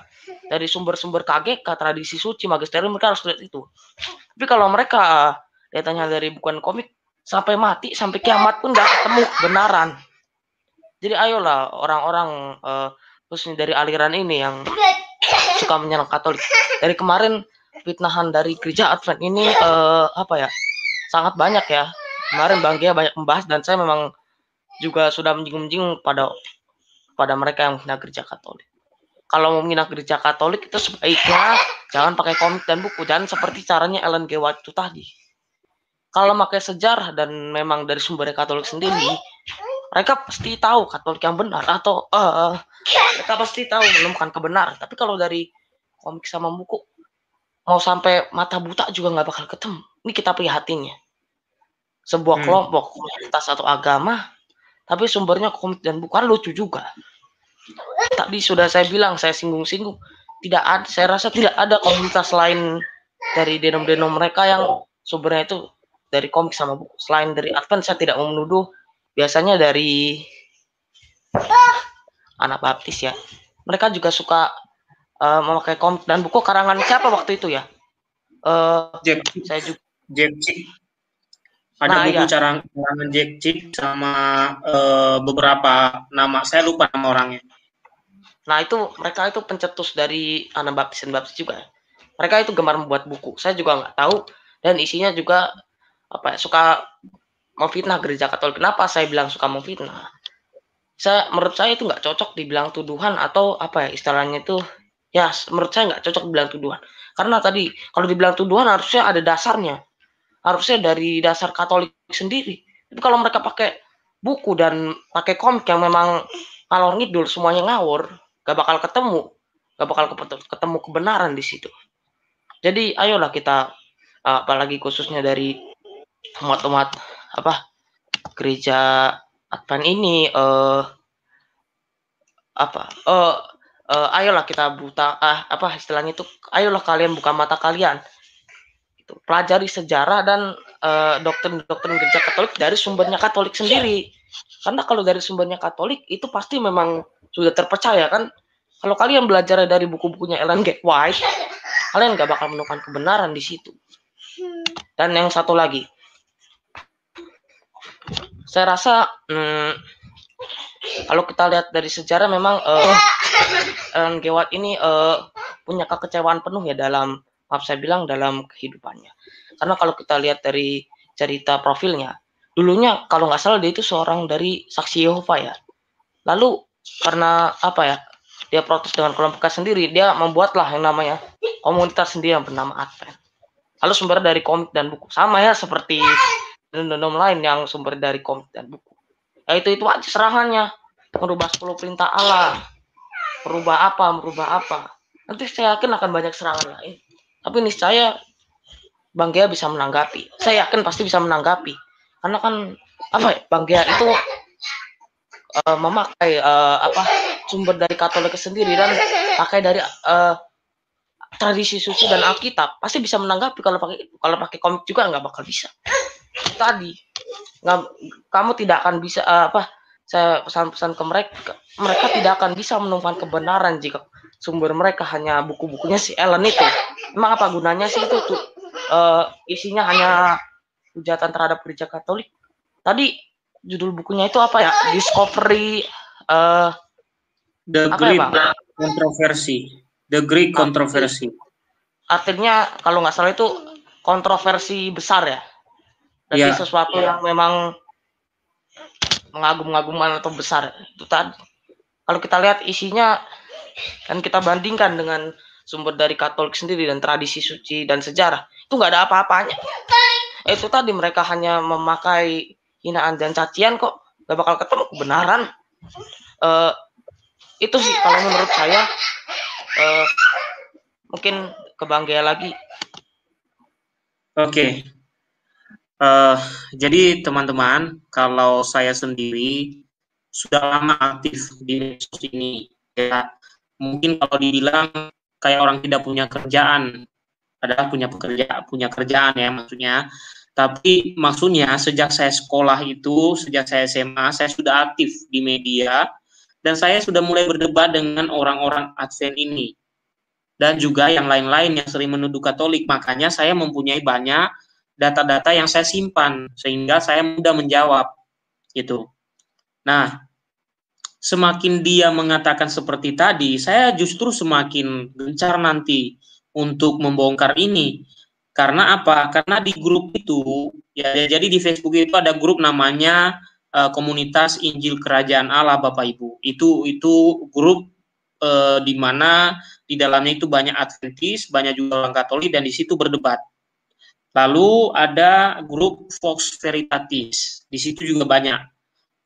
Dari sumber-sumber KGK, tradisi suci, magisterium, mereka harus lihat itu. Tapi kalau mereka lihatnya dari bukan komik, sampai mati, sampai kiamat pun nggak ketemu kebenaran. Jadi ayolah orang-orang khususnya dari aliran ini yang suka menyerang Katolik. Dari kemarin fitnahan dari gereja Advent ini apa ya? Sangat banyak ya. Kemarin Bang Gia banyak membahas dan saya memang juga sudah menyinggung pada mereka yang menghina gereja Katolik. Kalau mau menghina gereja Katolik itu sebaiknya jangan pakai komik dan buku, jangan seperti caranya Ellen G. White itu tadi. Kalau pakai sejarah dan memang dari sumbernya Katolik sendiri, mereka pasti tahu Katolik yang benar atau mereka pasti tahu menemukan kebenaran. Tapi kalau dari komik sama buku, mau sampai mata buta juga nggak bakal ketemu. Ini kita prihatinnya. Sebuah kelompok, komunitas atau agama, tapi sumbernya komik dan buku, kan lucu juga. Tadi sudah saya bilang, saya singgung-singgung, tidak ada, saya rasa tidak ada komunitas lain dari denom-denom mereka yang sumbernya itu dari komik sama buku. Selain dari Advent, saya tidak mau menuduh, biasanya dari anak baptis ya. Mereka juga suka memakai komik dan buku karangan siapa waktu itu ya? Saya juga.
Jack Chick. Ada buku karangan Jack Chick sama beberapa nama, saya lupa nama orangnya.
Nah itu mereka itu pencetus dari anak baptis dan baptis juga. Mereka itu gemar membuat buku. Saya juga nggak tahu dan isinya juga apa ya, suka memfitnah gereja Katolik. Kenapa saya bilang suka memfitnah? Menurut saya itu nggak cocok dibilang tuduhan atau apa ya istilahnya itu ya menurut saya nggak cocok dibilang tuduhan. Karena tadi kalau dibilang tuduhan harusnya ada dasarnya. Harusnya dari dasar Katolik sendiri. Tapi kalau mereka pakai buku dan pakai komik yang memang ngalor ngidul semuanya ngawur, gak bakal ketemu kebenaran di situ. Jadi ayolah kita apalagi khususnya dari umat-umat gereja Advent ini ayolah kita istilahnya itu ayolah kalian buka mata kalian. Pelajari sejarah dan doktrin gereja Katolik dari sumbernya Katolik sendiri. Karena kalau dari sumbernya Katolik itu pasti memang sudah terpercaya kan. Kalau kalian belajar dari buku-bukunya Ellen G. White, kalian nggak bakal menemukan kebenaran di situ. Dan yang satu lagi, saya rasa kalau kita lihat dari sejarah memang Ellen G. White ini punya kekecewaan penuh ya dalam dalam kehidupannya. Karena kalau kita lihat dari cerita profilnya, dulunya kalau nggak salah dia itu seorang dari saksi Yehova ya. Lalu karena dia protes dengan kelompoknya sendiri, dia membuatlah yang namanya komunitas sendiri yang bernama Advent. Lalu sumber dari komik dan buku sama ya seperti denom lain yang sumber dari komik dan buku. Ya itu aja serangannya, merubah 10 perintah Allah, merubah apa. Nanti saya yakin akan banyak serangan lain. Tapi niscaya Bang Gia bisa menanggapi. Saya yakin pasti bisa menanggapi. Karena kan Bang Gia itu memakai sumber dari Katolik sendiri dan pakai dari tradisi suci dan Alkitab. Pasti bisa menanggapi. Kalau pakai komik juga nggak bakal bisa. Tadi kamu tidak akan bisa saya pesan-pesan ke mereka tidak akan bisa menemukan kebenaran jika sumber mereka hanya buku-bukunya si Ellen itu. Emang apa gunanya sih itu tuh? Isinya hanya hujatan terhadap gereja Katolik. Tadi judul bukunya itu apa ya? Discovery
The Great Controversy. The Great Controversy.
Artinya kalau nggak salah itu kontroversi besar ya. Jadi sesuatu yang memang mengagum-agumkan atau besar itu tadi. kalau kita lihat isinya dan kita bandingkan dengan sumber dari Katolik sendiri dan tradisi suci dan sejarah, itu nggak ada apa-apanya. Itu tadi mereka hanya memakai hinaan dan cacian kok, nggak bakal ketemu kebenaran. Itu sih kalau menurut saya. Mungkin ke Bang Gea lagi.
Oke. Jadi teman-teman, kalau saya sendiri sudah lama aktif di medsos ini, ya mungkin kalau dibilang kayak orang tidak punya kerjaan, adalah punya kerjaan ya maksudnya. Tapi maksudnya sejak saya sekolah itu, sejak saya SMA, saya sudah aktif di media dan saya sudah mulai berdebat dengan orang-orang Advent ini dan juga yang lain-lain yang sering menuduh Katolik. Makanya saya mempunyai banyak data-data yang saya simpan sehingga saya mudah menjawab gitu. Nah, semakin dia mengatakan seperti tadi, saya justru semakin gencar nanti untuk membongkar ini. Karena apa? Karena di grup itu, ya jadi di Facebook itu ada grup namanya Komunitas Injil Kerajaan Allah, Bapak Ibu. Itu grup di mana di dalamnya itu banyak Adventis, banyak juga orang Katolik dan di situ berdebat. Lalu ada grup Vox Veritatis, di situ juga banyak.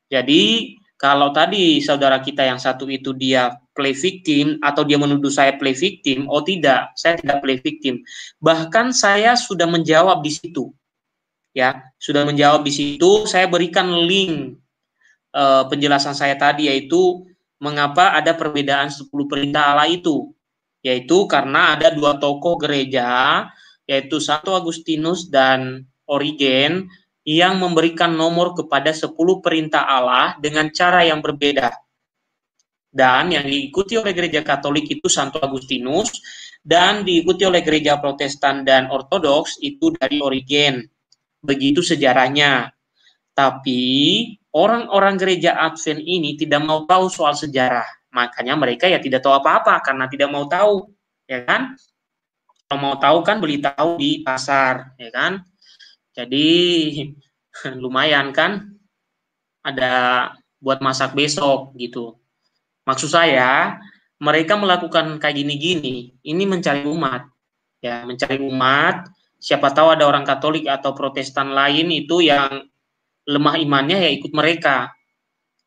Jadi kalau tadi saudara kita yang satu itu dia play victim atau dia menuduh saya play victim, oh tidak, saya tidak play victim. Bahkan saya sudah menjawab di situ. Ya, sudah menjawab di situ, saya berikan link penjelasan saya tadi yaitu mengapa ada perbedaan 10 perintah Allah itu. Yaitu karena ada dua tokoh gereja, yaitu Santo Agustinus dan Origen, yang memberikan nomor kepada 10 perintah Allah dengan cara yang berbeda. Dan yang diikuti oleh gereja Katolik itu Santo Agustinus, dan diikuti oleh gereja Protestan dan Ortodoks itu dari Origen. Begitu sejarahnya. Tapi orang-orang gereja Advent ini tidak mau tahu soal sejarah. Makanya mereka ya tidak tahu apa-apa karena tidak mau tahu, ya kan? Kalau mau tahu kan beli tahu di pasar, ya kan? Jadi lumayan kan? Ada buat masak besok gitu. Maksud saya, mereka melakukan kayak gini-gini, ini mencari umat. Ya, mencari umat. Siapa tahu ada orang Katolik atau Protestan lain itu yang lemah imannya ya ikut mereka.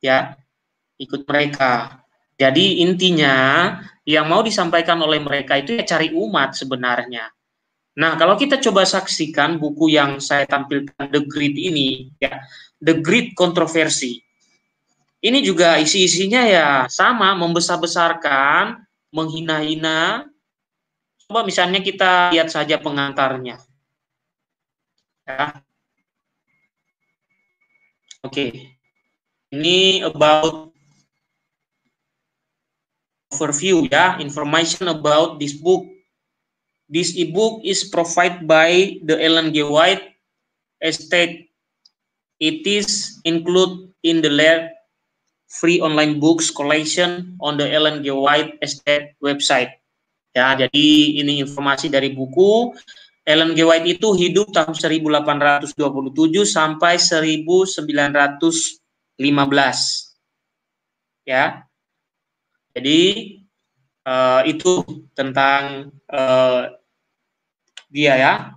Ya, ikut mereka. Jadi intinya yang mau disampaikan oleh mereka itu ya cari umat sebenarnya. Nah, kalau kita coba saksikan buku yang saya tampilkan The Great ini, ya, The Great Controversy. Ini juga isi-isinya ya sama, membesar-besarkan, menghina-hina. Coba misalnya kita lihat saja pengantarnya. Ya. Oke. Ini about overview ya, information about this book. This ebook is provided by the Ellen G. White Estate. It is included in the free online books collection on the Ellen G. White Estate website. Ya, jadi ini informasi dari buku. Ellen G. White itu hidup tahun 1827 sampai 1915. Ya. Jadi itu tentang dia ya.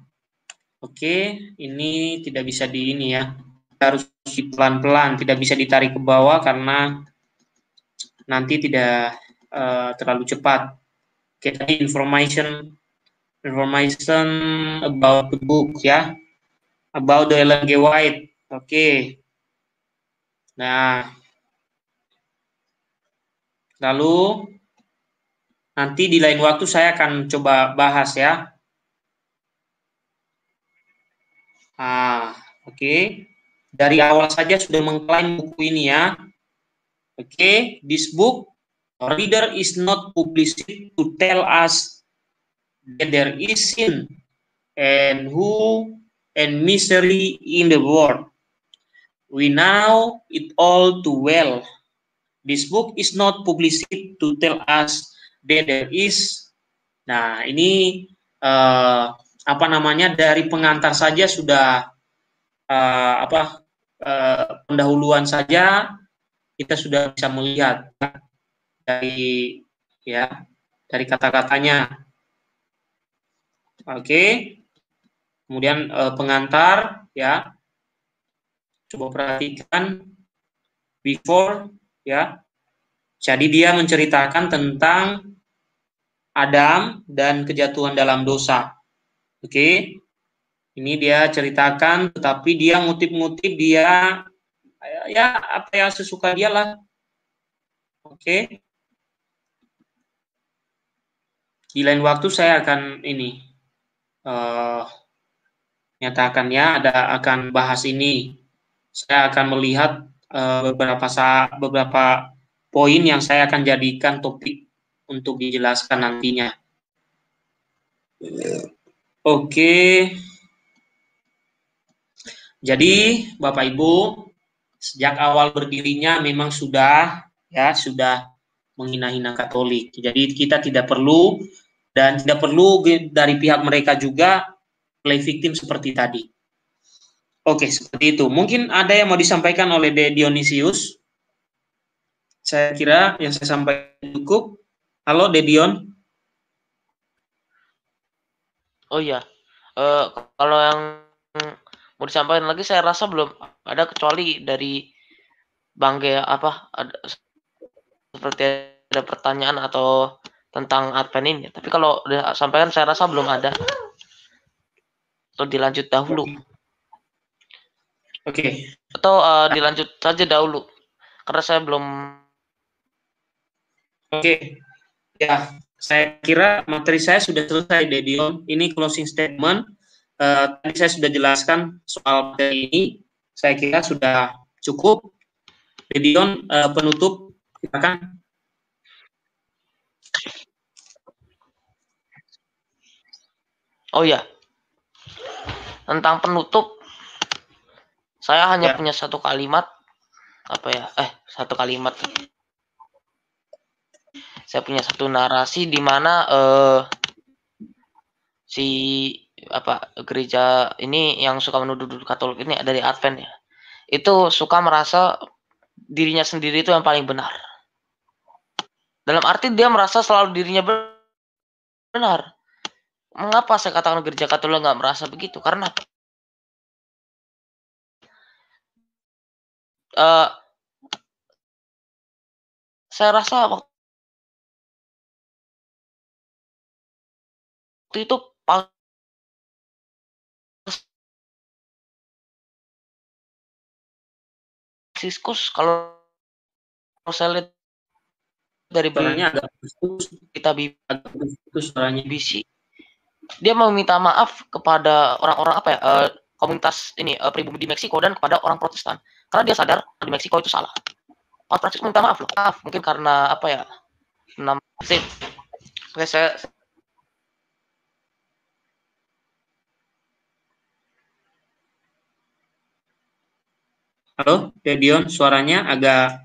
Oke, ini tidak bisa di ini ya. Kita harus pelan-pelan, tidak bisa ditarik ke bawah karena nanti tidak terlalu cepat. Oke, tadi information about the book ya. About the Ellen G. White. Oke. Nah, lalu nanti di lain waktu saya akan coba bahas ya. Oke. Dari awal saja sudah mengklaim buku ini ya. Oke, this book reader is not published to tell us that there is sin and who and misery in the world. We know it all too well. This book is not published to tell us that there is. Nah, ini dari pengantar saja sudah pendahuluan saja kita sudah bisa melihat dari kata-katanya. Oke. Kemudian pengantar, ya. Coba perhatikan before, ya. Jadi dia menceritakan tentang Adam dan kejatuhan dalam dosa. Oke. Ini dia ceritakan, tetapi dia ngutip-ngutip, dia ya apa yang sesuka dia lah. Oke. Di lain waktu saya akan ini nyatakannya akan bahas ini. Saya akan melihat beberapa poin yang saya akan jadikan topik untuk dijelaskan nantinya. Oke. Jadi Bapak Ibu, sejak awal berdirinya memang sudah menghina-hina Katolik. Jadi kita tidak perlu dari pihak mereka juga play victim seperti tadi. Oke, seperti itu. Mungkin ada yang mau disampaikan oleh De Dionisius? Saya kira yang saya sampaikan cukup. Halo, De Dion.
Oh iya, kalau yang mau disampaikan lagi saya rasa belum ada, kecuali dari Bang Gea seperti ada pertanyaan atau tentang Advent ini. Tapi kalau udah sampaikan saya rasa belum ada. Atau dilanjut dahulu.
Oke.
Atau dilanjut saja dahulu, karena saya belum.
Oke. Ya, saya kira materi saya sudah selesai, De Dion. Ini closing statement. Tadi saya sudah jelaskan soal materi ini. Saya kira sudah cukup. De Dion, penutup, silakan.
Oh ya, tentang penutup, saya hanya punya satu kalimat. Satu kalimat. Saya punya satu narasi di mana gereja ini yang suka menuduh Katolik ini dari Advent ya, itu suka merasa dirinya sendiri itu yang paling benar. Dalam arti dia merasa selalu dirinya benar. Mengapa saya katakan gereja Katolik nggak merasa begitu? Karena saya rasa waktu itu Franciscus, kalau saya lihat dari kita BBC, dia meminta maaf kepada orang-orang komunitas ini pribumi di Meksiko dan kepada orang Protestan, karena dia sadar di Meksiko itu salah. Pak Franciscus minta maaf loh. Mungkin karena Oke, saya.
Halo, De Dion, suaranya agak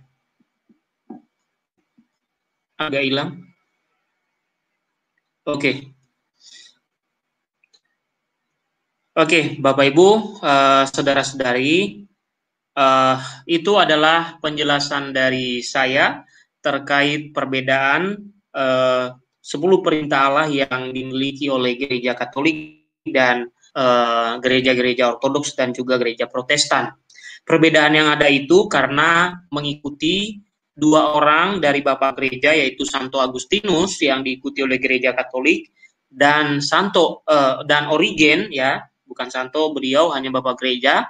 hilang. Oke. Oke, Bapak Ibu, saudara-saudari, itu adalah penjelasan dari saya terkait perbedaan 10 perintah Allah yang dimiliki oleh gereja Katolik dan gereja-gereja Ortodoks dan juga gereja Protestan. Perbedaan yang ada itu karena mengikuti dua orang dari bapak gereja, yaitu Santo Agustinus yang diikuti oleh gereja Katolik dan dan Origen, ya, bukan Santo, beliau hanya bapak gereja.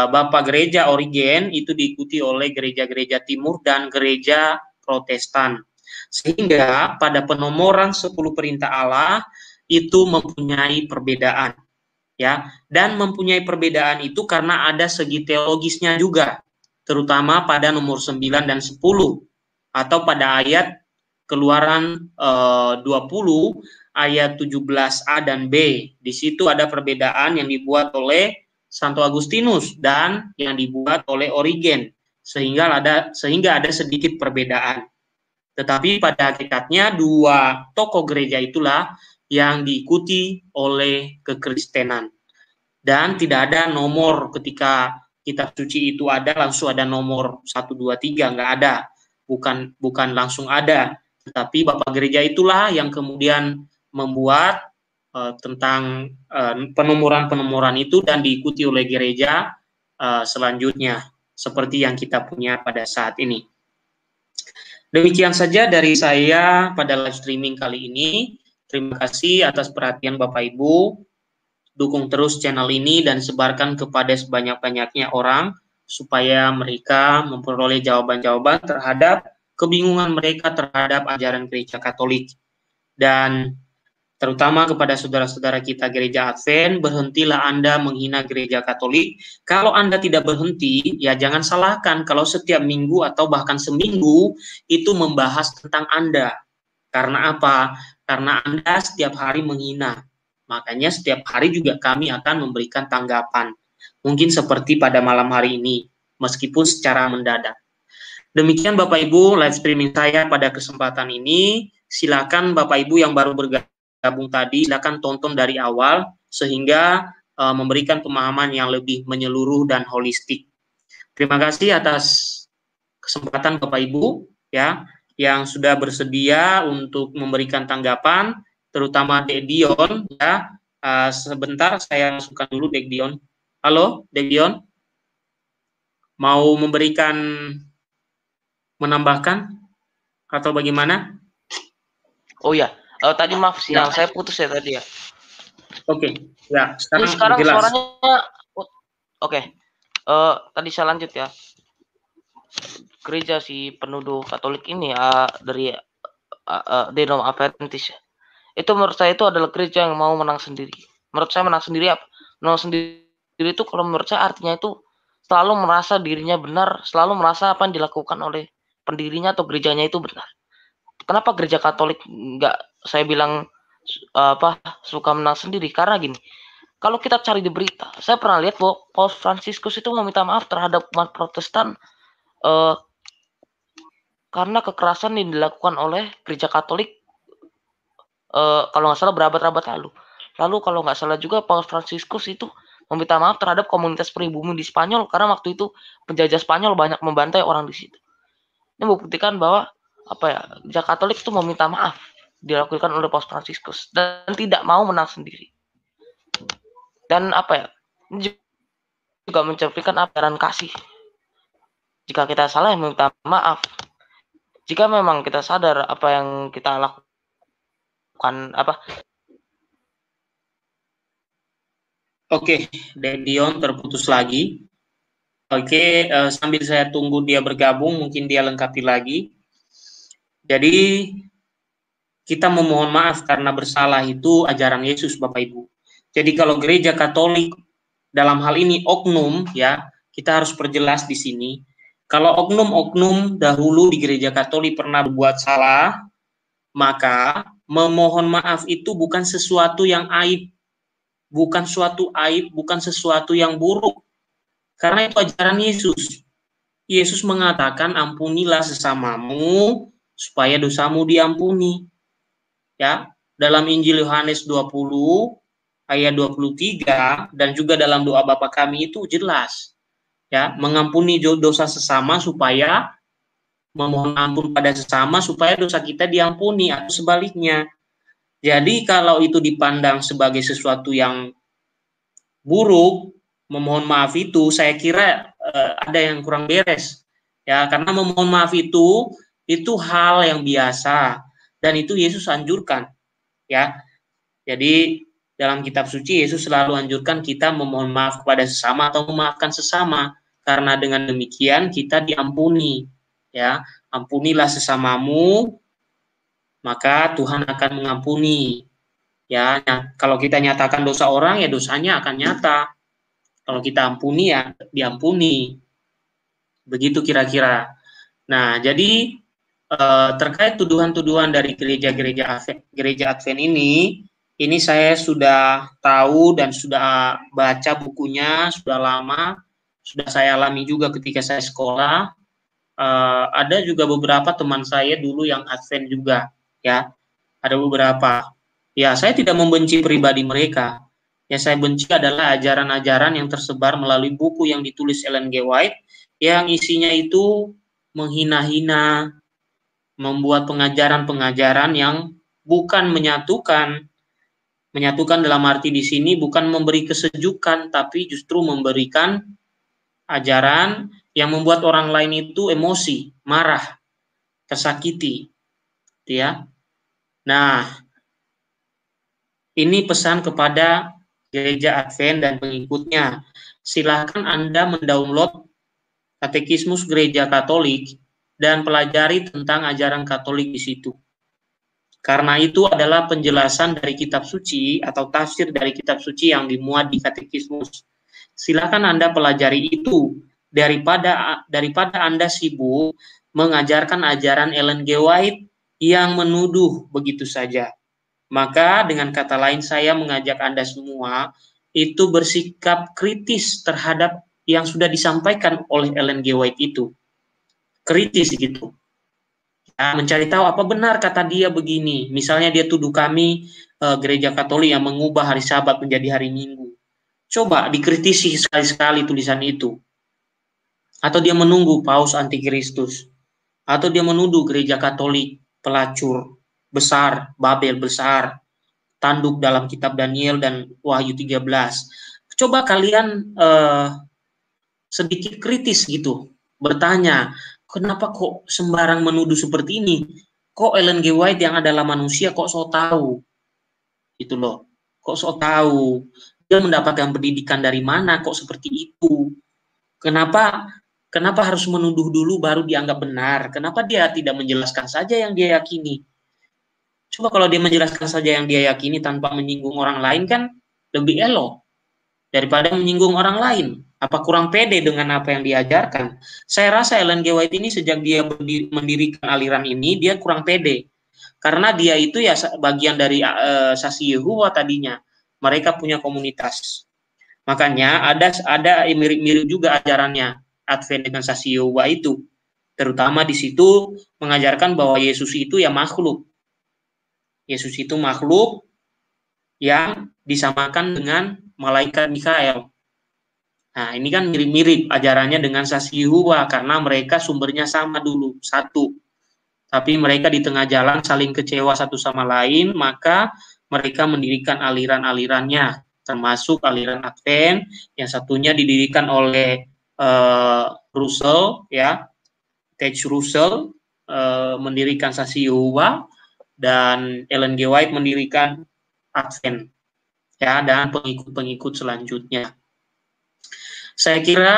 Bapak gereja Origen itu diikuti oleh gereja-gereja Timur dan gereja Protestan. Sehingga pada penomoran 10 perintah Allah itu mempunyai perbedaan. Ya, dan mempunyai perbedaan itu karena ada segi teologisnya juga, terutama pada nomor 9 dan 10 atau pada ayat Keluaran 20 ayat 17a dan b. Di situ ada perbedaan yang dibuat oleh Santo Agustinus dan yang dibuat oleh Origen, sehingga ada sedikit perbedaan. Tetapi pada hakikatnya dua tokoh gereja itulah yang diikuti oleh kekristenan. Dan tidak ada nomor ketika kitab suci itu ada langsung ada nomor 1, 2, 3, nggak ada. bukan langsung ada, tetapi Bapak Gereja itulah yang kemudian membuat tentang penomoran itu dan diikuti oleh gereja selanjutnya seperti yang kita punya pada saat ini. Demikian saja dari saya pada live streaming kali ini. Terima kasih atas perhatian Bapak Ibu. Dukung terus channel ini dan sebarkan kepada sebanyak-banyaknya orang supaya mereka memperoleh jawaban-jawaban terhadap kebingungan mereka terhadap ajaran Gereja Katolik. Dan terutama kepada saudara-saudara kita Gereja Advent, berhentilah Anda menghina Gereja Katolik. Kalau Anda tidak berhenti, ya jangan salahkan kalau setiap minggu atau bahkan seminggu itu membahas tentang Anda. Karena apa? Karena Anda setiap hari menghina. Makanya setiap hari juga kami akan memberikan tanggapan. Mungkin seperti pada malam hari ini, meskipun secara mendadak. Demikian Bapak Ibu live streaming saya pada kesempatan ini. Silakan Bapak Ibu yang baru bergabung tadi, silakan tonton dari awal sehingga memberikan pemahaman yang lebih menyeluruh dan holistik. Terima kasih atas kesempatan Bapak Ibu ya yang sudah bersedia untuk memberikan tanggapan, terutama Dek Dion ya. Sebentar saya masukkan dulu Dek Dion. Halo Dek Dion, mau menambahkan atau bagaimana?
Oh ya, tadi maaf sinyal saya putus ya tadi ya.
Oke, ya
sekarang
jelas.
Suaranya oke. Tadi saya lanjut ya. Gereja si penuduh Katolik ini dari Denom Adventist. Itu menurut saya itu adalah gereja yang mau menang sendiri. Menurut saya menang sendiri apa? Menang sendiri itu kalau menurut saya artinya itu selalu merasa dirinya benar, selalu merasa apa yang dilakukan oleh pendirinya atau gerejanya itu benar. Kenapa gereja Katolik nggak saya bilang suka menang sendiri? Karena gini, kalau kita cari di berita, saya pernah lihat bahwa Paus Fransiskus itu meminta maaf terhadap umat Protestan karena kekerasan yang dilakukan oleh gereja Katolik kalau nggak salah berabad-abad lalu. Lalu kalau nggak salah juga Paus Fransiskus itu meminta maaf terhadap komunitas pribumi di Spanyol karena waktu itu penjajah Spanyol banyak membantai orang di situ. Ini membuktikan bahwa gereja Katolik itu meminta maaf dilakukan oleh Paus Fransiskus dan tidak mau menang sendiri. Dan ini juga mencerminkan ajaran kasih. Jika kita salah meminta maaf. Jika memang kita sadar apa yang kita lakukan
Oke, Dion terputus lagi. Oke, sambil saya tunggu dia bergabung, mungkin dia lengkapi lagi. Jadi, kita memohon maaf karena bersalah itu ajaran Yesus, Bapak Ibu. Jadi kalau gereja Katolik dalam hal ini oknum, ya, kita harus perjelas di sini. Kalau oknum-oknum dahulu di gereja Katolik pernah berbuat salah, maka memohon maaf itu bukan sesuatu yang aib. Bukan suatu aib, bukan sesuatu yang buruk. Karena itu ajaran Yesus. Yesus mengatakan, ampunilah sesamamu supaya dosamu diampuni. Ya, dalam Injil Yohanes 20 ayat 23 dan juga dalam doa Bapa kami itu jelas. Ya, mengampuni dosa sesama supaya memohon ampun pada sesama supaya dosa kita diampuni atau sebaliknya. Jadi kalau itu dipandang sebagai sesuatu yang buruk, memohon maaf itu saya kira ada yang kurang beres. Ya, karena memohon maaf itu hal yang biasa dan itu Yesus anjurkan. Ya. Jadi dalam kitab suci Yesus selalu anjurkan kita memohon maaf kepada sesama atau memaafkan sesama karena dengan demikian kita diampuni. Ya, ampunilah sesamamu maka Tuhan akan mengampuni. Ya, kalau kita nyatakan dosa orang ya dosanya akan nyata. Kalau kita ampuni ya diampuni. Begitu kira-kira. Nah, jadi terkait tuduhan-tuduhan dari gereja Advent ini saya sudah tahu dan sudah baca bukunya, sudah lama, sudah saya alami juga ketika saya sekolah. Ada juga beberapa teman saya dulu yang Advent juga, ya. Ada beberapa. Ya, saya tidak membenci pribadi mereka. Yang saya benci adalah ajaran-ajaran yang tersebar melalui buku yang ditulis Ellen G. White, yang isinya itu menghina-hina, membuat pengajaran-pengajaran yang bukan menyatukan dalam arti di sini bukan memberi kesejukan, tapi justru memberikan ajaran yang membuat orang lain itu emosi, marah, tersakiti, ya. Nah, ini pesan kepada gereja Advent dan pengikutnya. Silakan Anda mendownload Katekismus Gereja Katolik dan pelajari tentang ajaran Katolik di situ. Karena itu adalah penjelasan dari kitab suci atau tafsir dari kitab suci yang dimuat di Katekismus. Silakan Anda pelajari itu daripada Anda sibuk mengajarkan ajaran Ellen G. White yang menuduh begitu saja. Maka dengan kata lain saya mengajak Anda semua itu bersikap kritis terhadap yang sudah disampaikan oleh Ellen G. White itu. Kritis gitu. Ya, mencari tahu apa benar kata dia begini. Misalnya dia tuduh kami gereja Katolik yang mengubah hari Sabat menjadi hari Minggu. Coba dikritisi sekali-sekali tulisan itu. Atau dia menunggu Paus Antikristus. Atau dia menuduh gereja Katolik pelacur besar, Babel besar, tanduk dalam kitab Daniel dan Wahyu 13. Coba kalian sedikit kritis gitu, bertanya, kenapa kok sembarang menuduh seperti ini? Kok Ellen G. White yang adalah manusia kok so tahu? Gitu loh. Kok so tahu? Dia mendapatkan pendidikan dari mana kok seperti itu? Kenapa harus menuduh dulu baru dianggap benar? Kenapa dia tidak menjelaskan saja yang dia yakini? Coba kalau dia menjelaskan saja yang dia yakini tanpa menyinggung orang lain kan lebih elok daripada menyinggung orang lain. Apa kurang pede dengan apa yang diajarkan? Saya rasa Ellen G. White ini sejak dia mendirikan aliran ini, dia kurang pede. Karena dia itu ya bagian dari Saksi Yehuwa tadinya. Mereka punya komunitas. Makanya ada mirip-mirip juga ajarannya Advent dengan Saksi Yehuwa itu. Terutama di situ mengajarkan bahwa Yesus itu ya makhluk. Yesus itu makhluk yang disamakan dengan malaikat Mikael. Nah, ini kan mirip-mirip ajarannya dengan Saksi Yehuwa karena mereka sumbernya sama dulu, satu. Tapi mereka di tengah jalan saling kecewa satu sama lain, maka mereka mendirikan aliran-alirannya, termasuk aliran Advent, yang satunya didirikan oleh Russell, ya, T.H. Russell, mendirikan Saksi Yehuwa, dan Ellen G. White mendirikan Advent, ya, dan pengikut-pengikut selanjutnya. Saya kira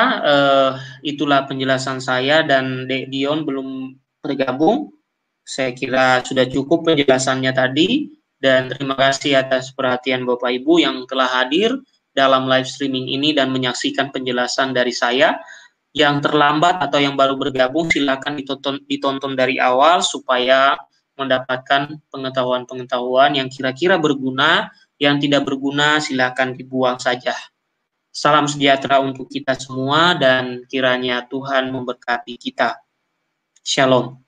itulah penjelasan saya, dan Dek Dion belum bergabung. Saya kira sudah cukup penjelasannya tadi, dan terima kasih atas perhatian Bapak Ibu yang telah hadir dalam live streaming ini dan menyaksikan penjelasan dari saya. Yang terlambat atau yang baru bergabung silakan ditonton dari awal supaya mendapatkan pengetahuan-pengetahuan yang kira-kira berguna. Yang tidak berguna silakan dibuang saja. Salam sejahtera untuk kita semua dan kiranya Tuhan memberkati kita. Shalom.